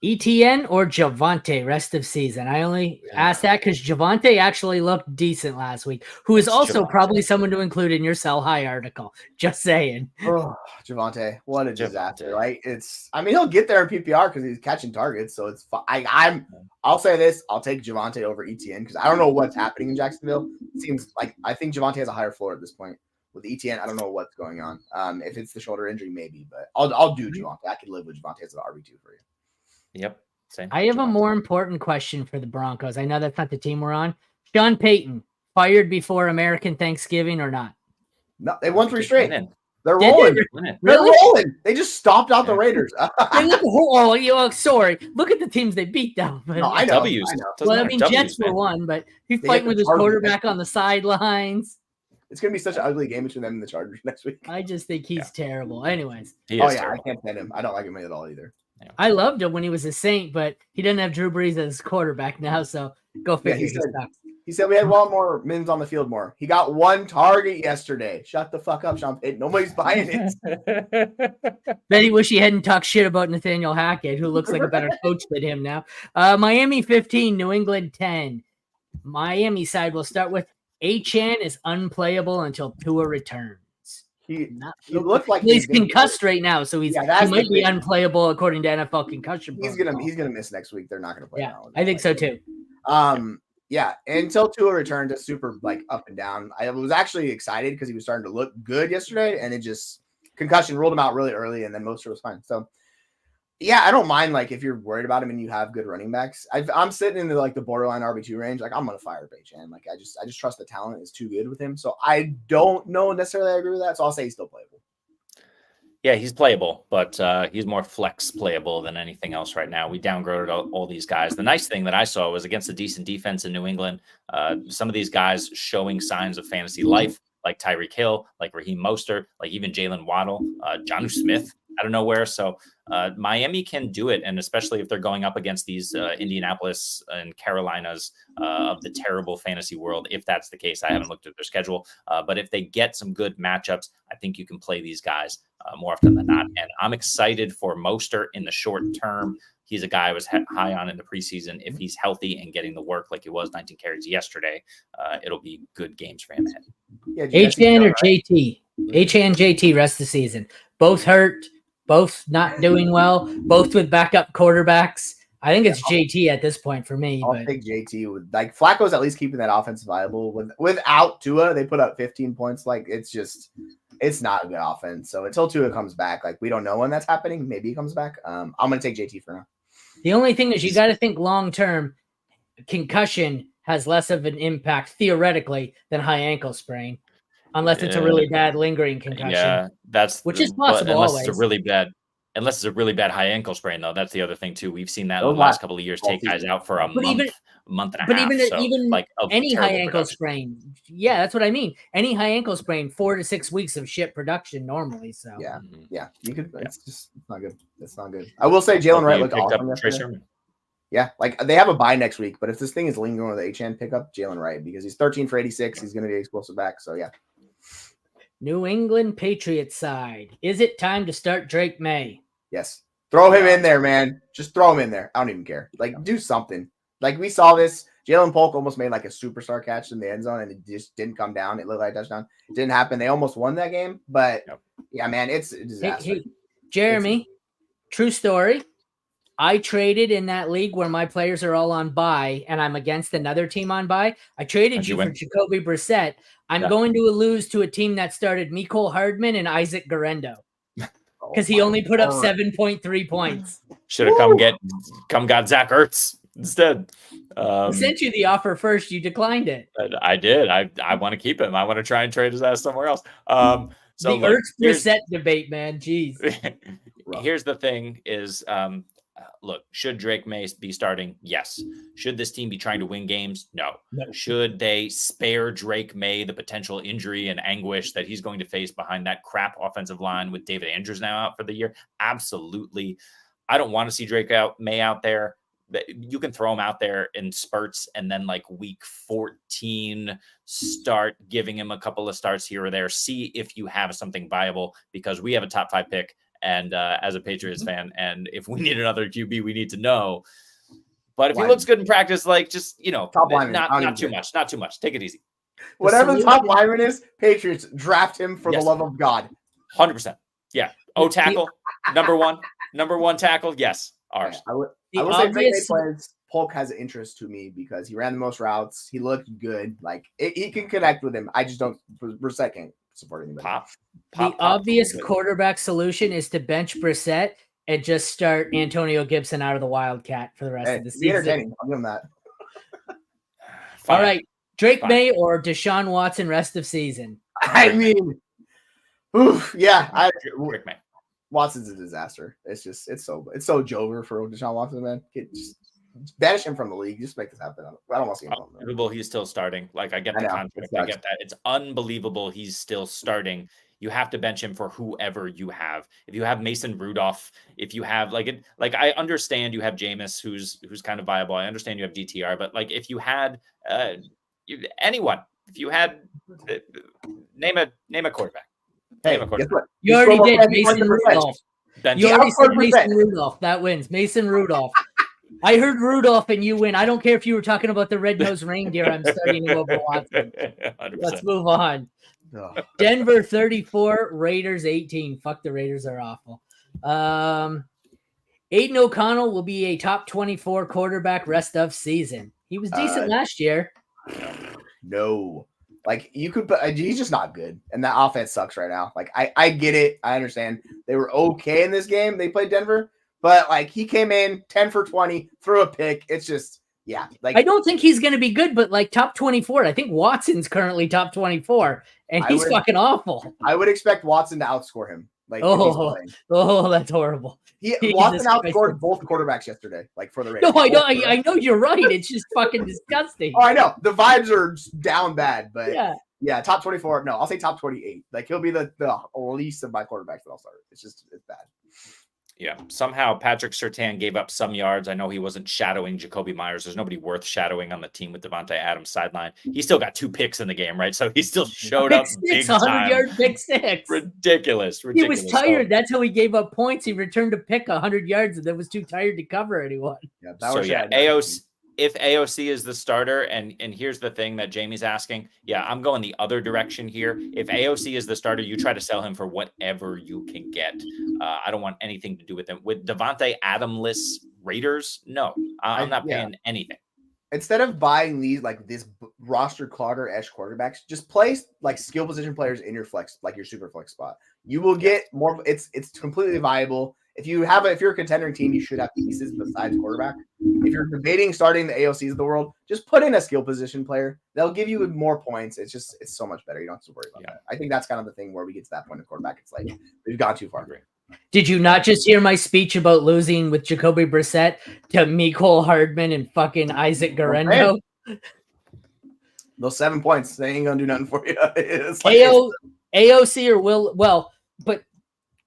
ETN or Javonte rest of season? I only asked that because Javonte actually looked decent last week, who is also probably someone to include in your sell high article. Just saying. Oh, Javonte, what a disaster, right? He'll get there in PPR because he's catching targets, so it's fine. I'll say this: I'll take Javonte over ETN because I don't know what's happening in Jacksonville. It seems like I think Javonte has a higher floor at this point. With ETN, I don't know what's going on. If it's the shoulder injury, maybe, but I'll do Javonte. I could live with Javonte as an RB2 for you. Yep. Same. I have a more important question for the Broncos. I know that's not the team we're on. Sean Payton, fired before American Thanksgiving or not? No, they won 3 straight. They're Did rolling. Really? They're rolling. They just stomped out the Raiders. Sorry. Look at the teams they beat, though. No, I know. W's. Well, Jets were one, but he's fighting with his quarterback on the sidelines. It's going to be such an ugly game between them and the Chargers next week. I just think he's terrible. Anyways. I can't stand him. I don't like him at all either. Yeah. I loved him when he was a Saint, but he doesn't have Drew Brees as quarterback now, so go figure. He said we had one more Mims on the field more. He got 1 target yesterday. Shut the fuck up, Sean Payton. Nobody's buying it. Bet he wish he hadn't talked shit about Nathaniel Hackett, who looks like a better coach than him now. Miami 15, New England 10. Miami side, we'll start with Achane is unplayable until Tua returns. He looked like he's concussed right now, so he might be unplayable according to NFL concussion. He's gonna miss next week. They're not gonna play. Yeah, I think so too. Yeah, until Tua returned, it's super like up and down. I was actually excited because he was starting to look good yesterday, and it just concussion ruled him out really early, and then Mostert was fine. So. Yeah, I don't mind like if you're worried about him and you have good running backs. I'm sitting in the borderline RB2 range. Like I'm gonna fire Achane. Like I just trust the talent is too good with him. So I don't know necessarily I agree with that. So I'll say he's still playable. Yeah, he's playable, but he's more flex playable than anything else right now. We downgraded all these guys. The nice thing that I saw was against a decent defense in New England. Some of these guys showing signs of fantasy life, like Tyreek Hill, like Raheem Mostert, like even Jalen Waddle, Jonnu Smith. out of nowhere. So Miami can do it. And especially if they're going up against these Indianapolis and Carolinas of the terrible fantasy world, if that's the case. I haven't looked at their schedule, but if they get some good matchups, I think you can play these guys more often than not. And I'm excited for Mostert in the short term. He's a guy I was high on in the preseason. If he's healthy and getting the work like he was 19 carries yesterday, it'll be good games for him ahead. Yeah, Achane or JT? Achane, JT rest of the season. Both hurt, both not doing well, both with backup quarterbacks. I think it's JT at this point for me. I'll take JT. With like Flacco's at least keeping that offense viable. Without Tua, they put up 15 points. Like it's just it's not a good offense. So until Tua comes back, like we don't know when that's happening. Maybe he comes back. I'm going to take JT for now. The only thing is you got to think long-term. Concussion has less of an impact theoretically than high ankle sprain, unless it's a really bad lingering concussion. Yeah, which is possible unless always. it's a really bad high ankle sprain, though. That's the other thing too. We've seen that in the last couple of years take guys out for a month and a half. Even like any high ankle sprain, yeah, that's what I mean. Any high ankle sprain, 4 to 6 weeks of shit production normally. So yeah, you could. It's not good. It's not good. I will say Jalen Wright looked awesome yesterday. Yeah, like they have a bye next week, but if this thing is lingering with Achane, pick up Jalen Wright because he's 13 for 86. He's going to be explosive back. So yeah. New England Patriots side. Is it time to start Drake Maye? Yes. Throw him in there, man. Just throw him in there. I don't even care. Like, do something. Like, we saw this. Jalen Polk almost made like a superstar catch in the end zone, and it just didn't come down. It looked like a touchdown. It didn't happen. They almost won that game. But, yeah, man, it's a disaster. Hey, Jeremy, true story. I traded in that league where my players are all on bye, and I'm against another team on bye. I traded you for Jacoby Brissett. I'm going to lose to a team that started Mecole Hardman and Isaac Guerrero because he only put up 7.3 points. Should have come got Zach Ertz instead. I sent you the offer first. You declined it. I did. I want to keep him. I want to try and trade his ass somewhere else. So the Ertz Brissett debate, man. Jeez. Here's the thing: is look, should Drake Maye be starting? Yes. Should this team be trying to win games? No. Should they spare Drake Maye the potential injury and anguish that he's going to face behind that crap offensive line with David Andrews now out for the year? Absolutely. I don't want to see Drake Maye out there. You can throw him out there in spurts and then like week 14 start giving him a couple of starts here or there. See if you have something viable because we have a top 5 pick. And as a Patriots fan, and if we need another QB, we need to know. But if he looks good in practice, like just top lineman, not too much. Take it easy. Whatever the top lineman is, Patriots draft him for the love of God. 100%. Yeah. Tackle number one tackle. Yes, ours. I would say Drake Maye Polk has interest to me because he ran the most routes. He looked good. Like he can connect with him. I just don't for a second. Support anybody. The obvious quarterback solution is to bench Brissett and just start Antonio Gibson out of the Wildcat for the rest of the season. I'll give him that. All right. Drake Maye or Deshaun Watson rest of season? I mean, yeah. Drake Maye. Watson's a disaster. It's so Jover for Deshaun Watson, man. Just banish him from the league. Just make this happen. I don't want to see him. Unbelievable. He's still starting. Like I get the contract. I get that. It's unbelievable. He's still starting. You have to bench him for whoever you have. If you have Mason Rudolph, if you have I understand you have Jameis, who's kind of viable. I understand you have DTR, but like if you had anyone, if you had name a quarterback. Hey, guess what? You already did Mason Rudolph. You already said Mason Rudolph. That wins. Mason Rudolph. I heard Rudolph and you win. I don't care if you were talking about the red-nosed reindeer. I'm starting to over Watson. 100%. Let's move on. Denver 34, Raiders 18. Fuck, the Raiders are awful. Aidan O'Connell will be a top 24 quarterback rest of season. He was decent last year. No. Like, you could, but he's just not good. And that offense sucks right now. Like, I get it. I understand. They were okay in this game. They played Denver. But, like, he came in 10 for 20, threw a pick. It's just, yeah. Like, I don't think he's going to be good, but, like, top 24. I think Watson's currently top 24, and he's fucking awful. I would expect Watson to outscore him. Like, that's horrible. Watson outscored both quarterbacks yesterday, like, for the Raiders. No, I know you're right. It's just fucking disgusting. Oh, I know. The vibes are down bad, but yeah, top 24. No, I'll say top 28. Like, he'll be the least of my quarterbacks that I'll start. It's bad. Yeah, somehow Patrick Surtain gave up some yards. I know he wasn't shadowing Jacoby Myers. There's nobody worth shadowing on the team with Devontae Adams sideline. He still got 2 picks in the game, right? So he still showed up big time. 100-yard pick 6. Ridiculous. He was tired. That's how he gave up points. He returned to pick 100 yards and then was too tired to cover anyone. If AOC is the starter, and here's the thing that Jamie's asking, I'm going the other direction here. If AOC is the starter, you try to sell him for whatever you can get. I don't want anything to do with him. With Devontae Adamless Raiders, no, I'm not paying anything. Instead of buying these, like this roster clogger-esque quarterbacks, just play like skill position players in your flex, like your super flex spot. You will get more. It's completely viable. If you're a contending team, you should have pieces besides quarterback. If you're debating starting the AOCs of the world, just put in a skill position player. They'll give you more points. It's so much better. You don't have to worry about that. I think that's kind of the thing where we get to that point of quarterback. It's like we've gone too far. Did you not just hear my speech about losing with Jacoby Brissett to Mecole Hardman and fucking Isaac Guerrero? Those 7 points, they ain't gonna do nothing for you. It's like AOC or will but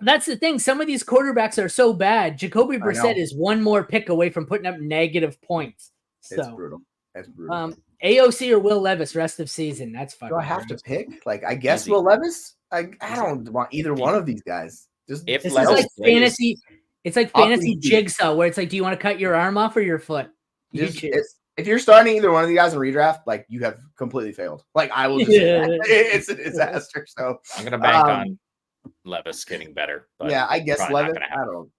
that's the thing. Some of these quarterbacks are so bad. Jacoby Brissett is one more pick away from putting up negative points. So, it's brutal. It's brutal. AOC or Will Levis rest of season. That's fucking. Do I have to pick? Like, I guess Will Levis. I don't want either one of these guys. This is like fantasy. It's like fantasy jigsaw where it's like, do you want to cut your arm off or your foot? If you're starting either one of the guys in redraft, like you have completely failed. Like I will just say it's a disaster. So I'm gonna bank on Levis getting better. But yeah, I guess Levis.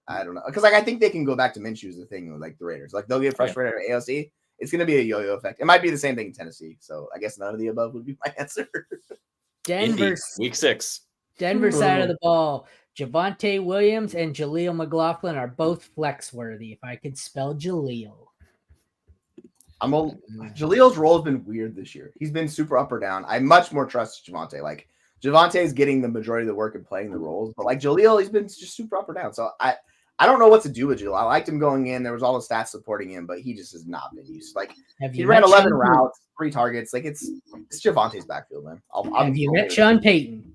I don't know because like I think they can go back to Minshew is the thing with like the Raiders. Like they'll get frustrated at AOC. It's gonna be a yo-yo effect. It might be the same thing in Tennessee. So I guess none of the above would be my answer. Denver week 6. Denver side of the ball. Javonte Williams and Jaleel McLaughlin are both flex worthy. If I could spell Jaleel. Jaleel's role has been weird this year. He's been super up or down. I much more trust Javonte. Like Javonte is getting the majority of the work and playing the roles, but like Jaleel, he's been just super up or down. So I don't know what to do with Jaleel. I liked him going in. There was all the stats supporting him, but he just has not been used. Like he ran 11 routes, 3 targets. Like it's Javonte's backfield, man. Have you met Sean Payton?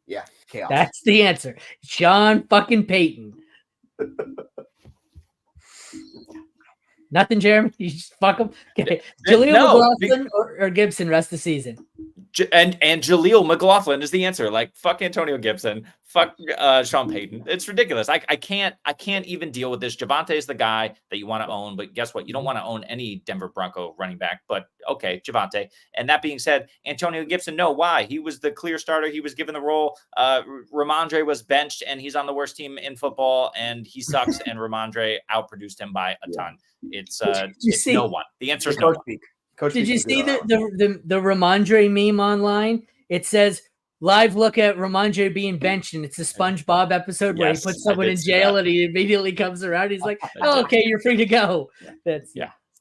Yeah, chaos. That's the answer. Sean fucking Payton. Nothing, Jeremy. You just fuck him. Okay. Jaleel McLaughlin or Gibson rest the season. And Jaleel McLaughlin is the answer. Like fuck Antonio Gibson, fuck Sean Payton. It's ridiculous. I can't even deal with this. Javonte is the guy that you want to own, but guess what? You don't want to own any Denver Bronco running back. But okay, Javonte. And that being said, Antonio Gibson, no, why? He was the clear starter. He was given the role. Ramondre was benched, and he's on the worst team in football, and he sucks. And Ramondre outproduced him by a ton. It's no one. The answer is no one. Did you see the Ramondre meme online? It says live look at Ramondre being benched, and it's a SpongeBob episode where he puts someone in jail and he immediately comes around. He's like, "Oh, okay, you're free to go."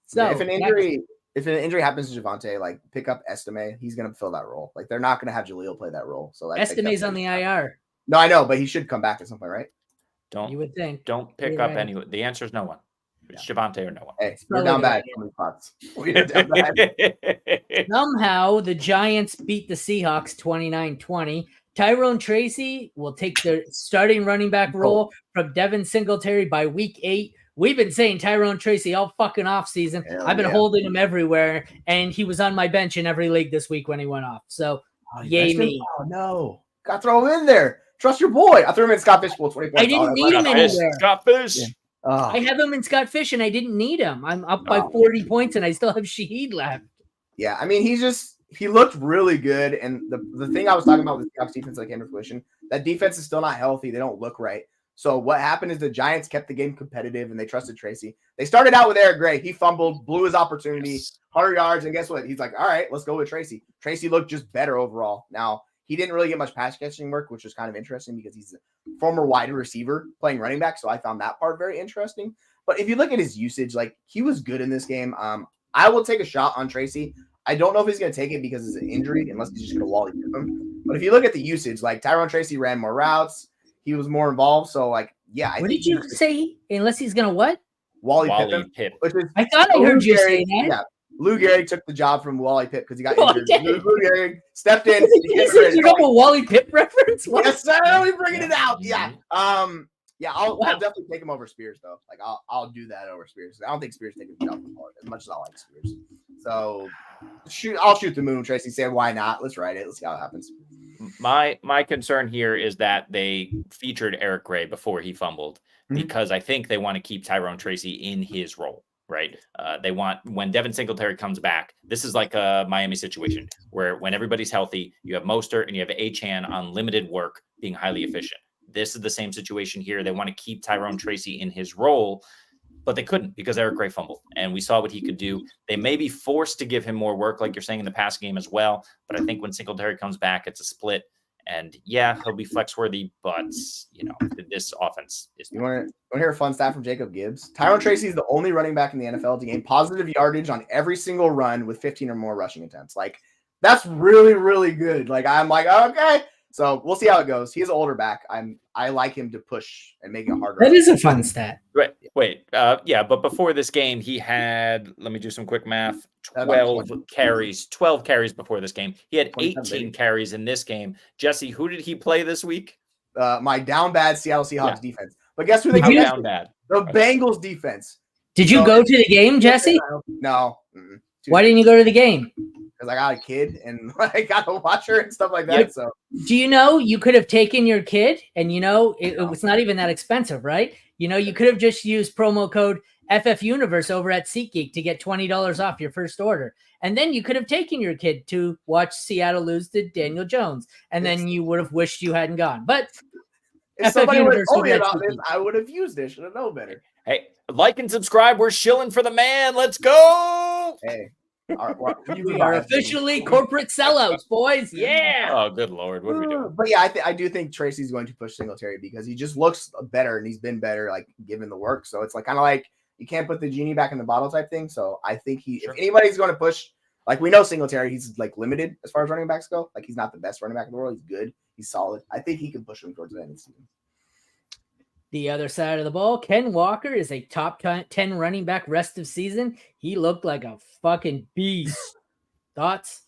So if an injury happens to Javonte, like pick up Estime, he's gonna fill that role. Like they're not gonna have Jaleel play that role. So Estime's on the IR. No, I know, but he should come back at some point, right? You would think. Don't pick up anyone. The answer is no one. It's Javonte or no one. Hey, we're down bad. Somehow the Giants beat the Seahawks 29-20. Tyrone Tracy will take the starting running back role from Devin Singletary by week 8. We've been saying Tyrone Tracy all fucking off season. I've been holding him everywhere, and he was on my bench in every league this week when he went off. So, yay me. Oh, no. Got to throw him in there. Trust your boy. I threw him in Scott Fish Bowl 20 points. I didn't need him anywhere. Scott Fish. Yeah. I have him in Scott Fish, and I didn't need him. I'm up by 40 points, and I still have Shaheed left. Yeah, I mean, he looked really good. And the thing I was talking about with the Seahawks defense that came to fruition, that defense is still not healthy. They don't look right. So what happened is the Giants kept the game competitive, and they trusted Tracy. They started out with Eric Gray. He fumbled, blew his opportunity, 100 yards, and guess what? He's like, all right, let's go with Tracy. Tracy looked just better overall. Now, he didn't really get much pass catching work, which was kind of interesting because he's a former wide receiver playing running back. So I found that part very interesting. But if you look at his usage, like he was good in this game. I will take a shot on Tracy. I don't know if he's going to take it because it's an injury, unless he's just going to wally pip him. But if you look at the usage, like Tyrone Tracy ran more routes. He was more involved. So like, yeah. What did you say? Unless he's going to what? Wally pip. I thought I heard you say that. Yeah. Lou Gehrig took the job from Wally Pipp because he got injured. Lou Gehrig stepped in. You know a Wally Pipp reference? What? Yes, sir. We're bringing it out. Yeah. I'll definitely take him over Spears though. Like I'll do that over Spears. I don't think Spears taking the job from Wally as much as I like Spears. So I'll shoot the moon. Tracy said, "Why not? Let's write it. Let's see how it happens." My concern here is that they featured Eric Gray before he fumbled because I think they want to keep Tyrone Tracy in his role. Right. They want when Devin Singletary comes back. This is like a Miami situation where when everybody's healthy, you have Mostert and you have Achane on limited work being highly efficient. This is the same situation here. They want to keep Tyrone Tracy in his role. but they couldn't because Eric Gray fumbled, and we saw what he could do. They may be forced to give him more work, like you're saying, in the pass game as well. But I think when Singletary comes back, it's a split. And yeah, he'll be flex worthy, but this offense is. You want to hear a fun stat from Jacob Gibbs? Tyrone Tracy is the only running back in the NFL to gain positive yardage on every single run with 15 or more rushing attempts. Like, that's really, really good. Like, I'm like, okay. So we'll see how it goes. He's an older back. I like him to push and make it harder. That is a fun stat. Wait. But before this game, he had, let me do some quick math, 12 carries before this game. He had 18 carries in this game. Jesse, who did he play this week? My down bad Seattle Seahawks defense. But guess who they got? Down bad. The Bengals defense. Did you go to the game, Jesse? No. Why didn't you go to the game? Because I got a kid and I got a watcher and stuff like that. So do you know you could have taken your kid and it was not even that expensive, right? You could have just used promo code FFUniverse over at SeatGeek to get $20 off your first order. And then you could have taken your kid to watch Seattle lose to Daniel Jones. And then you would have wished you hadn't gone. But if somebody would have told me about this, I would have used it. Should have known better. Hey, like and subscribe. We're shilling for the man. Let's go. Hey. We are officially corporate sellouts, boys. Yeah. Oh, good Lord. What are we doing? But yeah, I do think Tracy's going to push Singletary because he just looks better and he's been better, like given the work. So it's like kind of like you can't put the genie back in the bottle type thing. So I think if anybody's going to push, like we know Singletary, he's like limited as far as running backs go. Like he's not the best running back in the world. He's good. He's solid. I think he can push him towards the end of the season. The other side of the ball, Ken Walker is a top 10 running back rest of season. He looked like a fucking beast. Thoughts?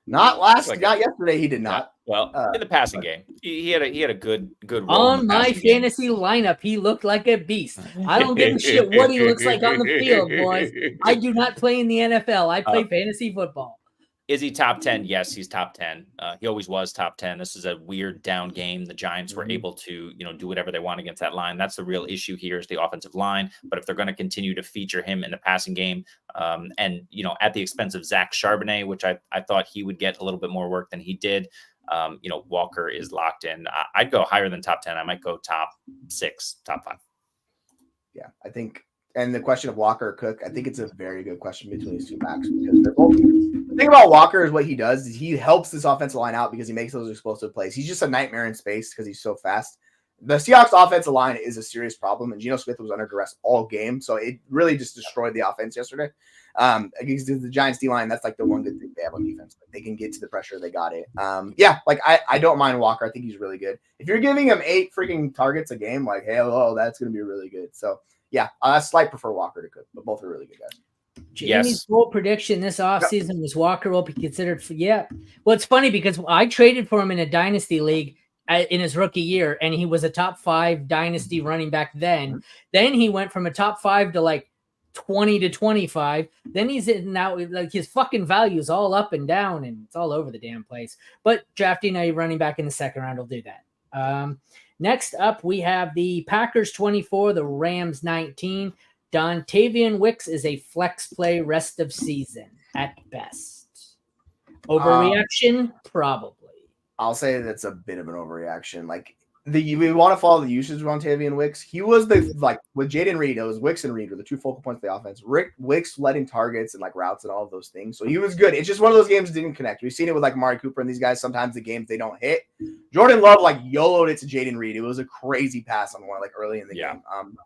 Not yesterday. He did not. Well, in the passing game, he had a good role on my fantasy lineup. He looked like a beast. I don't give a shit what he looks like on the field, boys. I do not play in the NFL. I play fantasy football. Is he top 10? Yes, he's top 10. He always was top 10. This is a weird down game. The Giants were able to, do whatever they want against that line. That's the real issue here is the offensive line. But if they're going to continue to feature him in the passing game and, at the expense of Zach Charbonnet, which I thought he would get a little bit more work than he did, Walker is locked in. I'd go higher than top 10. I might go top 6, top 5. Yeah, I think. And the question of Walker or Cook, I think it's a very good question between these two backs because they're both. The thing about Walker is what he does is he helps this offensive line out because he makes those explosive plays. He's just a nightmare in space because he's so fast. The Seahawks offensive line is a serious problem, and Geno Smith was under duress all game, so it really just destroyed the offense yesterday. Against the Giants D-line, that's like the one good thing they have on defense. Like, they can get to the pressure, they got it. I don't mind Walker. I think he's really good. If you're giving him 8 freaking targets a game, like, hey, that's going to be really good. So, yeah, I slightly prefer Walker to Cook, but both are really good guys. Jamie's full prediction this offseason was Walker will be considered for, Well, it's funny because I traded for him in a dynasty league in his rookie year, and he was a top 5 dynasty running back then. Mm-hmm. Then he went from a top 5 to like 20 to 25. Then he's in now, like his fucking value is all up and down, and it's all over the damn place. But drafting a running back in the second round will do that. Next up, we have the Packers 24, the Rams 19. Dontayvion Wicks is a flex play rest of season at best. Overreaction? Probably. I'll say that's a bit of an overreaction. Like we want to follow the usage of Dontayvion Wicks. He was with Jaden Reed, it was Wicks and Reed were the 2 focal points of the offense. Wicks led in targets and like routes and all of those things. So he was good. It's just one of those games that didn't connect. We've seen it with like Amari Cooper and these guys. Sometimes the games they don't hit. Jordan Love like YOLO'd it to Jaden Reed. It was a crazy pass on one like early in the game.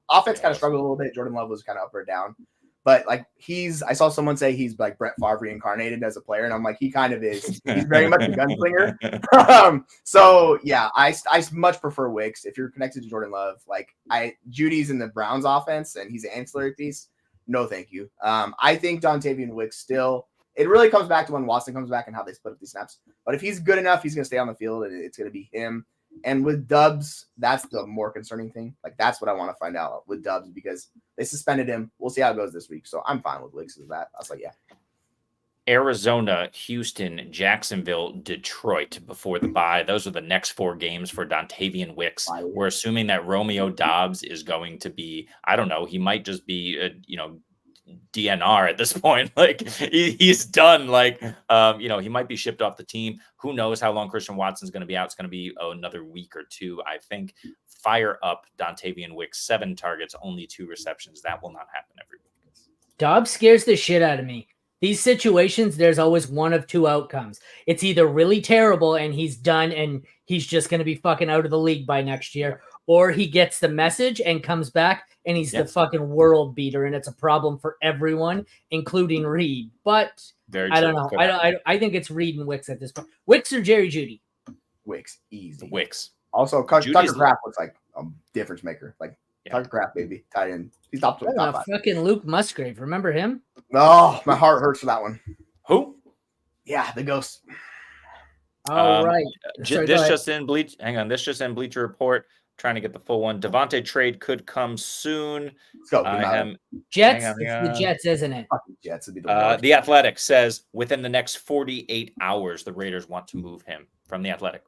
Offense kind of struggled a little bit. Jordan Love was kind of up or down. But like I saw someone say he's like Brett Favre reincarnated as a player, and I'm like, he kind of is. He's very much a gunslinger. So yeah, I much prefer Wicks. If you're connected to Jordan Love, like Judy's in the Browns offense, and he's an ancillary piece. No, thank you. I think Dontayvion Wicks still. It really comes back to when Watson comes back and how they split up these snaps. But if he's good enough, he's going to stay on the field, and it's going to be him. And with Dubs, that's the more concerning thing. Like, that's what I want to find out with Dubs because they suspended him. We'll see how it goes this week. So I'm fine with Wicks as that. I was like, yeah. Arizona, Houston, Jacksonville, Detroit before the bye. Those are the next 4 games for Dontayvion Wicks. We're assuming that Romeo Doubs is going to be, I don't know, he might just be, DNR at this point. Like he's done. Like, he might be shipped off the team. Who knows how long Christian Watson's going to be out? It's going to be another week or 2, I think. fire up Dontayvion Wicks, 7 targets, only 2 receptions. That will not happen every week. Dobbs scares the shit out of me. These situations, there's always one of 2 outcomes. It's either really terrible and he's done and he's just going to be fucking out of the league by next year, or he gets the message and comes back and he's the fucking world beater, and it's a problem for everyone, including Reed. But I don't know. I think it's Reed and Wicks at this point. Wicks or Jerry Jeudy? Wicks, easy. Wicks. Also, Tucker Kraft looks like a difference maker. Like Tucker Kraft, baby, tight end. He's top 5. Fucking Luke Musgrave. Remember him? Oh, my heart hurts for that one. Who? Yeah, the ghost. All right. Sorry, this just in Bleacher Report. Trying to get the full one. Devontae trade could come soon. Let's go. Jets. It's the Jets, isn't it? Jets would be the Athletic says within the next 48 hours, the Raiders want to move him from the Athletic.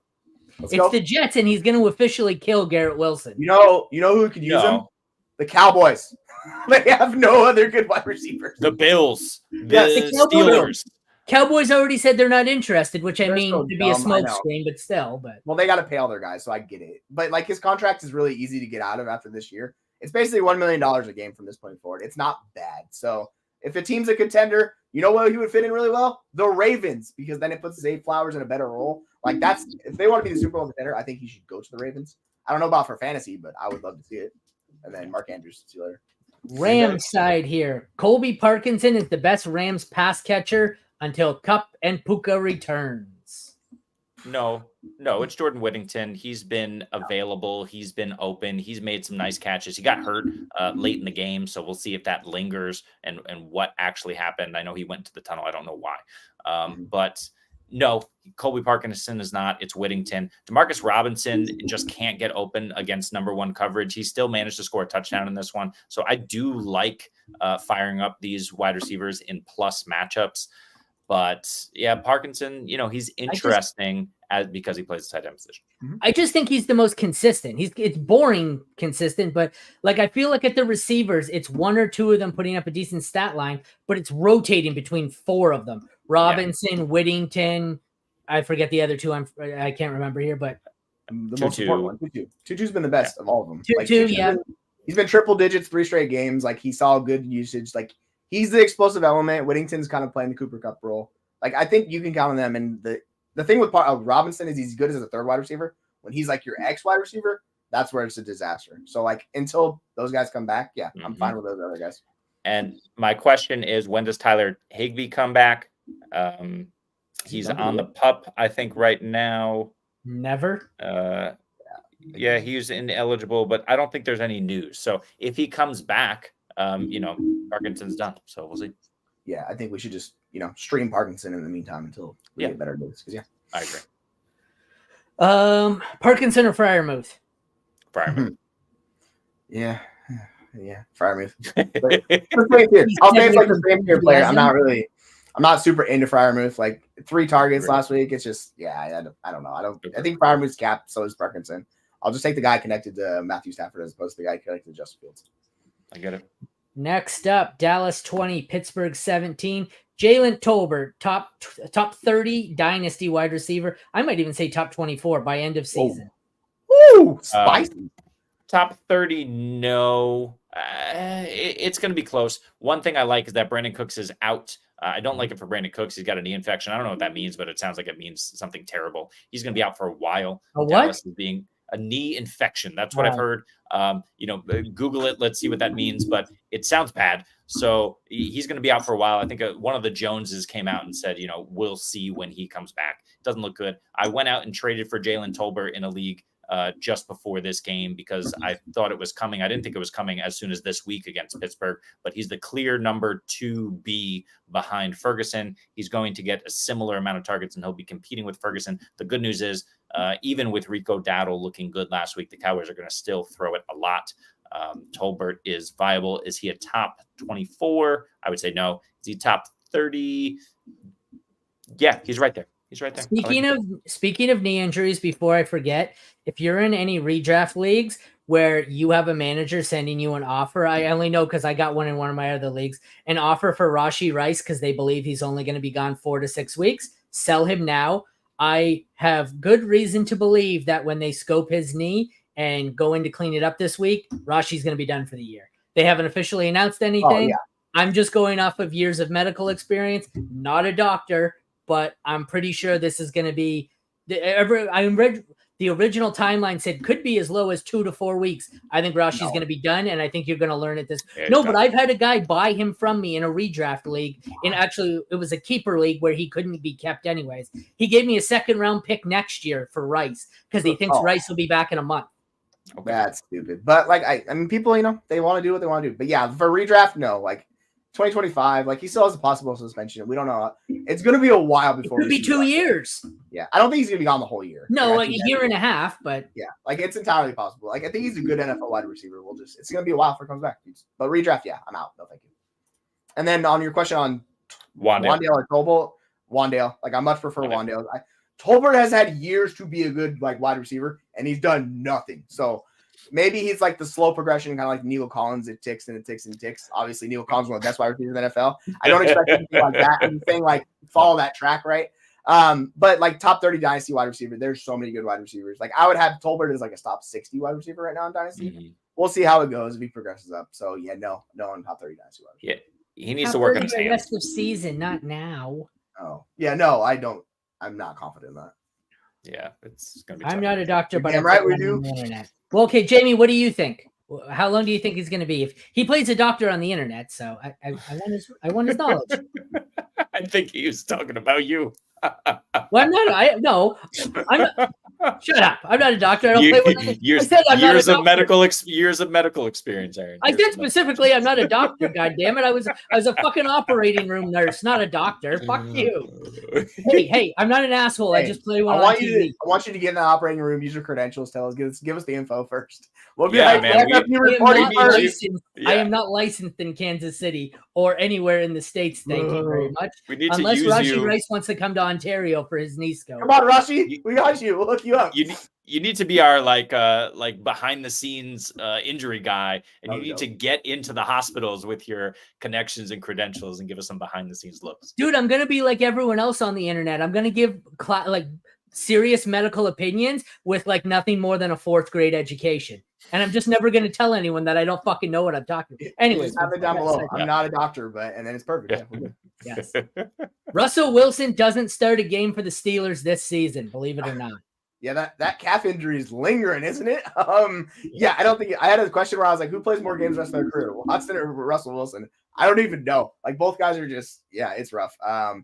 It's the Jets, and he's going to officially kill Garrett Wilson. You know who could use him? The Cowboys. They have no other good wide receivers. The Bills. The Steelers. Cowboys already said they're not interested, which I mean to be a smoke screen, but still. Well, they got to pay all their guys, so I get it. But like his contract is really easy to get out of after this year. It's basically $1 million a game from this point forward. It's not bad. So if a team's a contender, you know what he would fit in really well? The Ravens, because then it puts Zay Flowers in a better role. Like if they want to be the Super Bowl contender, I think he should go to the Ravens. I don't know about for fantasy, but I would love to see it. And then Mark Andrews, see you later. Rams side here. Colby Parkinson is the best Rams pass catcher until Kupp and Puka returns. No, it's Jordan Whittington. He's been available. He's been open. He's made some nice catches. He got hurt late in the game, so we'll see if that lingers and what actually happened. I know he went to the tunnel. I don't know why. But no, Colby Parkinson is not. It's Whittington. Demarcus Robinson just can't get open against number 1 coverage. He still managed to score a touchdown in this one. So I do like firing up these wide receivers in plus matchups. But yeah, Parkinson, he's interesting because he plays the tight end position. I just think he's the most consistent. It's boring consistent, but like I feel like at the receivers, it's 1 or 2 of them putting up a decent stat line, but it's rotating between 4 of them. Robinson, Whittington, I forget the other 2. I can't remember here, but the most important one, Tutu's been the best of all of them. Tutu, he's been triple digits 3 straight games. Like he saw good usage. Like he's the explosive element. Whittington's kind of playing the Cooper Kupp role. Like I think you can count on them. And the thing with Robinson is he's good as a 3rd wide receiver. When he's like your X wide receiver, that's where it's a disaster. So like until those guys come back, I'm fine with those other guys. And my question is, when does Tyler Higbee come back? He's on the PUP, I think, right now. Never. Yeah, he's ineligible, but I don't think there's any news. So if he comes back, Parkinson's done. So we'll see. Yeah, I think we should just, stream Parkinson in the meantime until we get better news. Because I agree. Parkinson or Freiermuth? Freiermuth. Yeah, Freiermuth. I'll say it's like the same tier player. I'm not super into Freiermuth. Like 3 targets last week. It's just, I don't know. I think Freiermuth's capped, so is Parkinson. I'll just take the guy connected to Matthew Stafford as opposed to the guy connected to Justin Fields. I get it. Next up, Dallas 20, Pittsburgh 17. Jalen Tolbert, top 30 dynasty wide receiver. I might even say top 24 by end of season. Ooh, spicy. Top 30, no. It's going to be close. One thing I like is that Brandon Cooks is out. I don't like it for Brandon Cooks. He's got a knee infection. I don't know what that means, but it sounds like it means something terrible. He's going to be out for a while. Dallas is being a knee infection. That's what I've heard. Google it. Let's see what that means, but it sounds bad. So he's going to be out for a while. I think one of the Joneses came out and said, we'll see when he comes back. Doesn't look good. I went out and traded for Jalen Tolbert in a league just before this game because I thought it was coming. I didn't think it was coming as soon as this week against Pittsburgh, but he's the clear number 2B behind Ferguson. He's going to get a similar amount of targets and he'll be competing with Ferguson. The good news is even with Rico Dowdle looking good last week, the Cowboys are going to still throw it a lot. Tolbert is viable. Is he a top 24? I would say no. Is he top 30? Yeah, he's right there. He's right there. Speaking of knee injuries, before I forget, if you're in any redraft leagues where you have a manager sending you an offer, I only know because I got one in one of my other leagues, an offer for Rashee Rice because they believe he's only going to be gone 4 to 6 weeks. Sell him now. I have good reason to believe that when they scope his knee, and go in to clean it up this week, Rashi's going to be done for the year. They haven't officially announced anything. Yeah. I'm just going off of years of medical experience, not a doctor, but I'm pretty sure this is going to be the original timeline said could be as low as 2 to 4 weeks. I think Rashi's going to be done, and I think you're going to learn it this. But I've had a guy buy him from me in a redraft league. It was a keeper league where he couldn't be kept anyways. He gave me a 2nd-round pick next year for Rice because he thinks Rice will be back in a month. Okay. That's stupid. But like I mean, people, they want to do what they want to do. But yeah, for redraft, no. Like 2025, like he still has a possible suspension. We don't know. It's going to be a while before. It could be 2 years. Yeah, I don't think he's going to be gone the whole year. No, like a year and a half. But yeah, like it's entirely possible. Like I think he's a good NFL wide receiver. It's going to be a while before he comes back. But redraft, yeah, I'm out. No, thank you. And then on your question on Wandale or Tolbert, Wandale, like I much prefer Wandale. Tolbert has had years to be a good like wide receiver, and he's done nothing. So maybe he's like the slow progression, kind of like Neil Collins. It ticks and it ticks and it ticks. Obviously, Neil Collins is one of the best wide receivers in the NFL. I don't expect him to be like that. I'm saying like follow that track, right? But like top 30 dynasty wide receiver, there's so many good wide receivers. Like I would have Tolbert as like a top 60 wide receiver right now in dynasty. Mm-hmm. We'll see how it goes if he progresses up. So yeah, no on top 30 dynasty wide receiver. Yeah, he needs to work on his hands. Rest of season, not now. Oh yeah, no, I don't. I'm not confident in that. Yeah, it's gonna be. I'm not a doctor, but I'm right. We do. On the internet. Well, okay, Jamie, what do you think? How long do you think he's going to be? If he plays a doctor on the internet, so I want his knowledge. I think he was talking about you. Well, I'm not. Shut up! I'm not a doctor. I don't play with years of medical experience, Aaron. I said specifically, I'm not a doctor. God damn it! I was a fucking operating room nurse, not a doctor. Fuck you. Hey, I'm not an asshole. I just play one. I want you to get in the operating room. Use your credentials. Tell us. Give us the info first. We'll be I am not licensed in Kansas City or anywhere in the States. Thank you very much. Unless Rashi Rice wants to come to Ontario for his knee scope. Come on, Rashi. We got you. We'll hook you up. You need to be our like behind the scenes injury guy, and you need to get into the hospitals with your connections and credentials and give us some behind the scenes looks. Dude, I'm gonna be like everyone else on the internet. I'm gonna give serious medical opinions with like nothing more than a 4th grade education. And I'm just never going to tell anyone that I don't fucking know what I'm talking about. Anyways, have it down below. I'm not a doctor, and then it's perfect. Yeah. Yes. Russell Wilson doesn't start a game for the Steelers this season, believe it or not. Yeah, that calf injury is lingering, isn't it? Yeah, I don't think I had a question where I was like, who plays more games the rest of their career, Watson or Russell Wilson? I don't even know. Like both guys are just, it's rough. I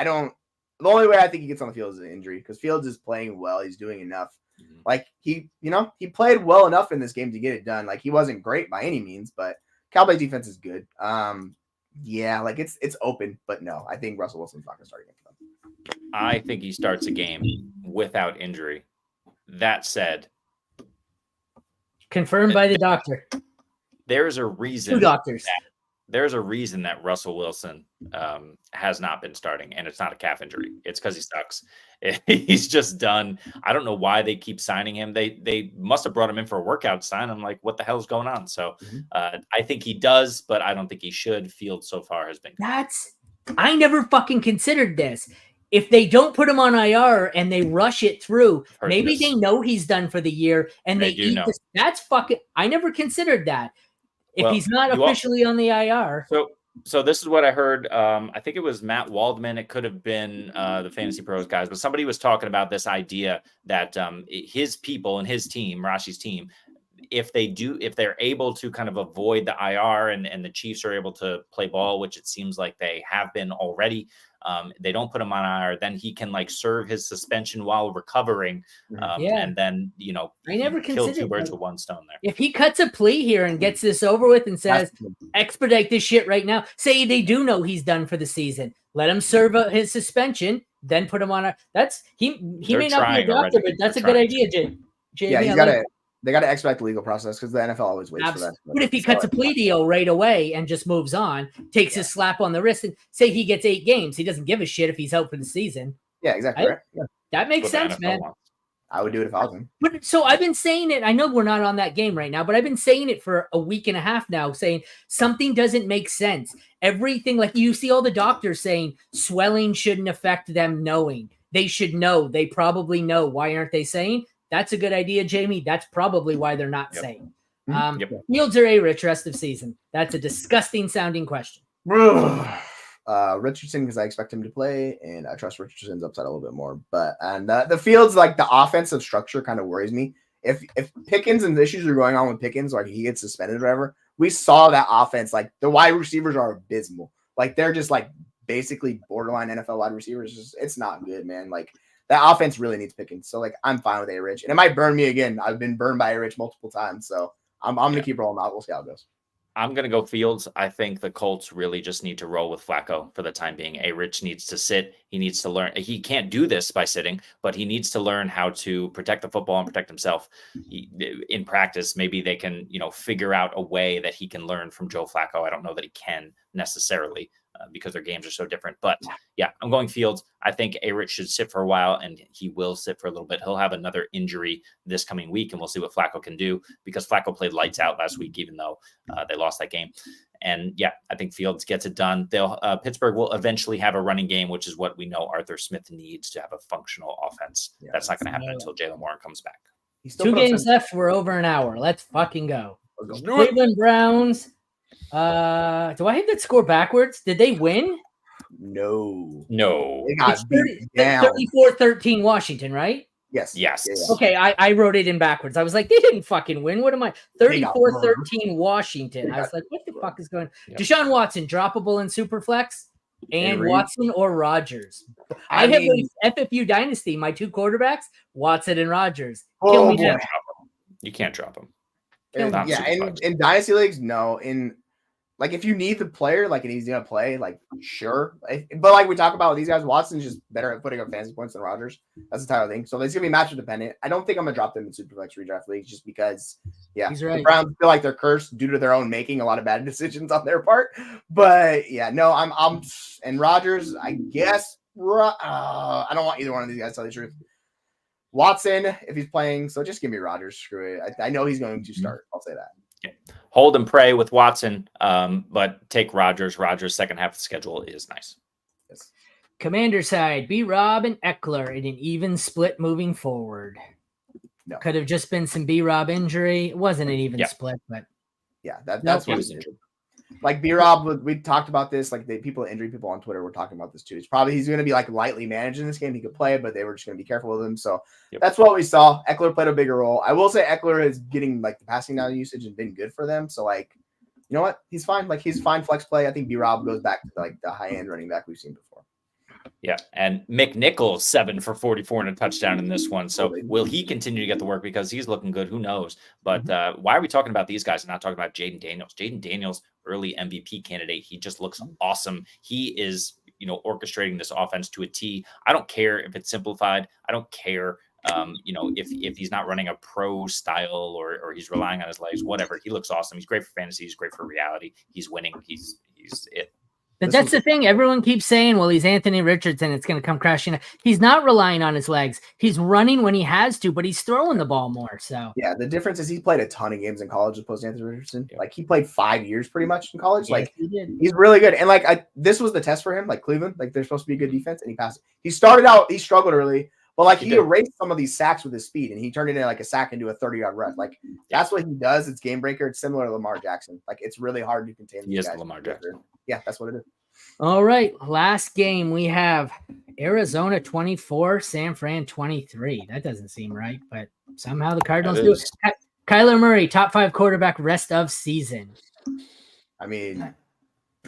don't. The only way I think he gets on the field is an injury because Fields is playing well. He's doing enough. Mm-hmm. Like he played well enough in this game to get it done. Like he wasn't great by any means, but Cowboys defense is good. Like it's open, but no, I think Russell Wilson's not going to start again for them. I think he starts a game without injury. That said, confirmed by the doctor. There's a reason. 2 doctors. There's a reason that Russell Wilson has not been starting, and it's not a calf injury. It's because he sucks. He's just done. I don't know why they keep signing him. They must have brought him in for a workout sign. I'm like, what the hell is going on? So I think he does, but I don't think he should. Field so far has been. I never fucking considered this. If they don't put him on IR and they rush it through, maybe they know he's done for the year and they eat this. That's fucking. I never considered that. If he's not officially on the IR. So this is what I heard. I think it was Matt Waldman. It could have been the Fantasy Pros guys, but somebody was talking about this idea that his people and his team, Rashi's team, if they're able to kind of avoid the IR and the Chiefs are able to play ball, which it seems like they have been already, they don't put him on IR, then he can like serve his suspension while recovering. And then, I never kill 2 birds with 1 stone there. If he cuts a plea here and gets this over with and says, expedite this shit right now, say they do know he's done for the season, let him serve his suspension, then put him on he may not be a doctor, but that's a good idea, Jay. Yeah, they got to expedite the legal process because the NFL always waits for that. But if he cuts a plea deal right away and just moves on, takes his slap on the wrist, and say he gets 8 games, he doesn't give a shit if he's out for the season. Yeah, exactly. Right. That makes sense, man. I would do it if I was him. But so I've been saying it. I know we're not on that game right now, but I've been saying it for a week and a half now, saying something doesn't make sense. Everything, like you see all the doctors saying swelling shouldn't affect them knowing. They should know. They probably know. Why aren't they saying? That's a good idea, Jamie. That's probably why they're not Yep. saying. Yep. Fields or A-Rich rest of season? That's a disgusting sounding question. Richardson, because I expect him to play, and I trust Richardson's upside a little bit more. But the Fields, like the offensive structure, kind of worries me. If Pickens and the issues are going on with Pickens, like he gets suspended or whatever, we saw that offense. Like the wide receivers are abysmal. Like they're just like basically borderline NFL wide receivers. It's not good, man. Like that offense really needs Pickens. So like I'm fine with A-Rich, and it might burn me again. I've been burned by A-Rich multiple times, so I'm gonna keep rolling out. We'll see how it goes. I'm going to go Fields. I think the Colts really just need to roll with Flacco for the time being. A-Rich needs to sit. He needs to learn. He can't do this by sitting, but he needs to learn how to protect the football and protect himself. In practice, maybe they can, figure out a way that he can learn from Joe Flacco. I don't know that he can necessarily because their games are so different. But yeah, I'm going Fields. I think A-Rich should sit for a while, and he will sit for a little bit. He'll have another injury this coming week, and we'll see what Flacco can do because Flacco played lights out last week, even though they lost that game. And yeah, I think Fields gets it done. Pittsburgh will eventually have a running game, which is what we know Arthur Smith needs to have a functional offense. Yeah, that's not going to happen until Jalen Warren comes back. 2 games left. We're over an hour. Let's fucking go. Cleveland Browns. Do I have that score backwards? Did they win? No. They got beat down. 34-13 Washington, right? Yes. Okay, I wrote it in backwards. I was like, they didn't fucking win. What am I? 34-13 Washington. I was like, what the fuck is going on? Yep. Deshaun Watson, droppable in Superflex, and Watson or Rodgers. I have FFU Dynasty, my 2 quarterbacks, Watson and Rodgers. Kill me now. You can't drop them. In Dynasty leagues, no. Like, if you need the player, like, and he's going to play, like, sure. But, like, we talk about with these guys, Watson's just better at putting up fantasy points than Rodgers. That's the type of thing. So, it's going to be matchup dependent. I don't think I'm going to drop them in Superflex redraft leagues just because, he's right. The Browns feel like they're cursed due to their own making a lot of bad decisions on their part. But, yeah, no, and Rodgers, I guess, I don't want either one of these guys to tell the truth. Watson, if he's playing, so just give me Rodgers. Screw it. I know he's going to start. I'll say that. Hold and pray with Watson, but take Rodgers. Rodgers' second half of the schedule is nice. Yes. Commander side, B-Rob and Eckler in an even split moving forward. No. Could have just been some B-Rob injury. It wasn't an even split, but that's what it is. Like B-Rob, we talked about this. Like injury people on Twitter were talking about this too. He's going to be like lightly managed in this game. He could play, but they were just going to be careful with him. So that's what we saw. Eckler played a bigger role. I will say Eckler is getting like the passing down usage and been good for them. So like, you know what? He's fine. Like he's fine flex play. I think B-Rob goes back to like the high end running back we've seen before. Yeah, and McNichols 7 for 44 and a touchdown in this one. So will he continue to get the work because he's looking good? Who knows? But why are we talking about these guys and not talking about Jaden Daniels? Jaden Daniels, early MVP candidate. He just looks awesome. He is, orchestrating this offense to a T. I don't care if it's simplified. I don't care, if he's not running a pro style or he's relying on his legs, whatever. He looks awesome. He's great for fantasy. He's great for reality. He's winning. He's it. But that's the thing. Everyone keeps saying, well, he's Anthony Richardson. It's going to come crashing. He's not relying on his legs. He's running when he has to, but he's throwing the ball more. So yeah, the difference is he played a ton of games in college as opposed to Anthony Richardson. Like he played 5 years pretty much in college. Like he's really good. And like this was the test for him, like Cleveland, like they're supposed to be a good defense and he passed it. He started out, he struggled early, but like he erased some of these sacks with his speed and he turned it into like a sack into a 30-yard run. Like that's what he does. It's game breaker. It's similar to Lamar Jackson. Like it's really hard to contain. He is Lamar Jackson. Yeah, that's what it is. All right, last game we have Arizona 24, San Fran 23. That doesn't seem right, but somehow the Cardinals do it. Kyler Murray, top 5 quarterback rest of season. I mean,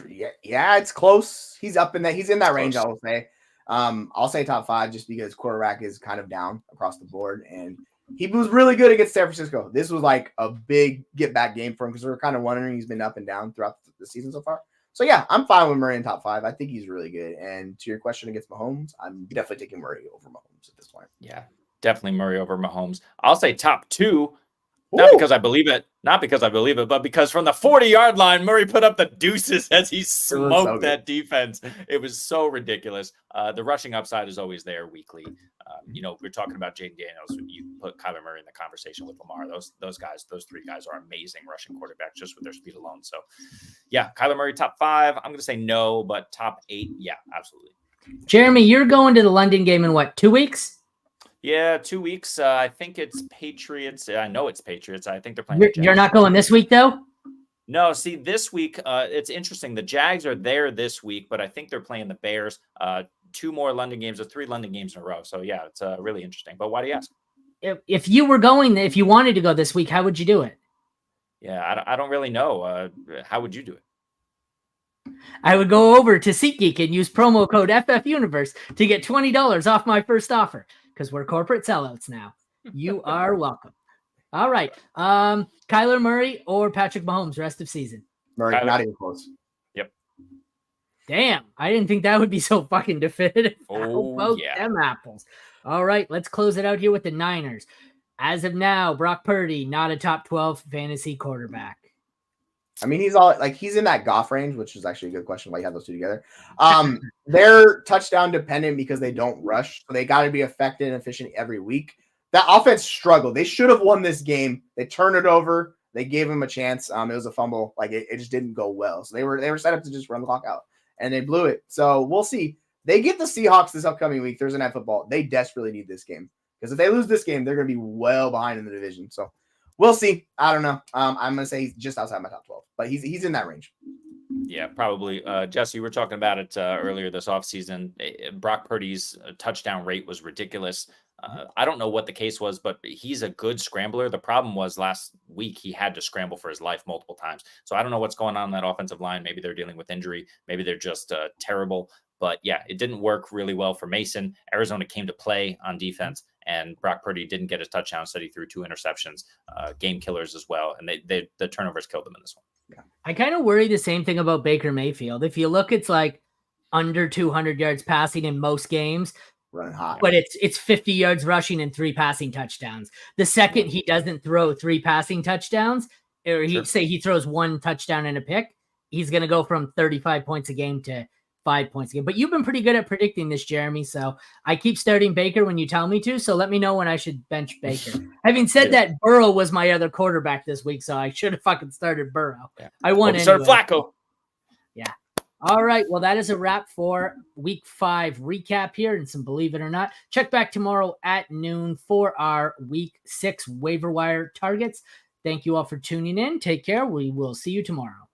yeah, it's close. He's up in that. He's in that range, I will say. I'll say top 5 just because quarterback is kind of down across the board, and he was really good against San Francisco. This was like a big get back game for him because we were kind of wondering he's been up and down throughout the season so far. So, yeah, I'm fine with Murray in top 5. I think he's really good. And to your question against Mahomes, I'm definitely taking Murray over Mahomes at this point. Yeah, definitely Murray over Mahomes. I'll say top 2, not because I believe it, but because from the 40-yard line, Murray put up the deuces as he smoked that defense. It was so ridiculous. The rushing upside is always there weekly. We're talking about Jaden Daniels. You put Kyler Murray in the conversation with Lamar. Those 3 guys are amazing rushing quarterbacks just with their speed alone. So, yeah, Kyler Murray top 5. I'm going to say no, but top 8, yeah, absolutely. Jeremy, you're going to the London game in what, 2 weeks? Yeah, 2 weeks. I think it's Patriots. I know it's Patriots. I think they're playing. You're not going this week though? No, see, this week, it's interesting. The Jags are there this week, but I think they're playing the Bears. 2 more London games or 3 London games in a row. So yeah, it's really interesting. But why do you ask? If you wanted to go this week, how would you do it? Yeah, I don't really know. How would you do it? I would go over to SeatGeek and use promo code FFUniverse to get $20 off my first offer because we're corporate sellouts now. You are welcome. All right. Kyler Murray or Patrick Mahomes rest of season? Murray, not even close. Yep. Damn. I didn't think that would be so fucking definitive. Oh, yeah. Them apples. All right. Let's close it out here with the Niners. As of now, Brock Purdy, not a top 12 fantasy quarterback. I mean, he's in that Goff range, which is actually a good question why you have those two together. They're touchdown dependent because they don't rush. So they got to be effective and efficient every week. That offense struggled. They should have won this game. They turned it over. They gave him a chance. It was a fumble. Like it just didn't go well. So they were set up to just run the clock out, and they blew it. So we'll see. They get the Seahawks this upcoming week, Thursday Night Football. They desperately need this game because if they lose this game, they're going to be well behind in the division. So we'll see. I don't know. I'm going to say he's just outside my top 12, but he's in that range. Yeah, probably. Jesse, we were talking about it earlier this offseason. Brock Purdy's touchdown rate was ridiculous. I don't know what the case was, but he's a good scrambler. The problem was last week he had to scramble for his life multiple times. So I don't know what's going on in that offensive line. Maybe they're dealing with injury. Maybe they're just terrible. But yeah, it didn't work really well for Mason. Arizona came to play on defense, and Brock Purdy didn't get his touchdown. Instead, he threw 2 interceptions, game killers as well. And the turnovers killed them in this one. Yeah. I kind of worry the same thing about Baker Mayfield. If you look, it's like under 200 yards passing in most games. Running hot. But it's 50 yards rushing and 3 passing touchdowns. The second he doesn't throw 3 passing touchdowns, or he throws 1 touchdown and a pick, he's going to go from 35 points a game to 5 points a game. But you've been pretty good at predicting this, Jeremy. So I keep starting Baker when you tell me to. So let me know when I should bench Baker. Having said that, Burrow was my other quarterback this week, so I should have fucking started Burrow. Yeah. I won anyway. Started Flacco. Yeah. All right. Well, that is a wrap for week 5 recap here and some believe it or not. Check back tomorrow at noon for our week 6 waiver wire targets. Thank you all for tuning in. Take care. We will see you tomorrow.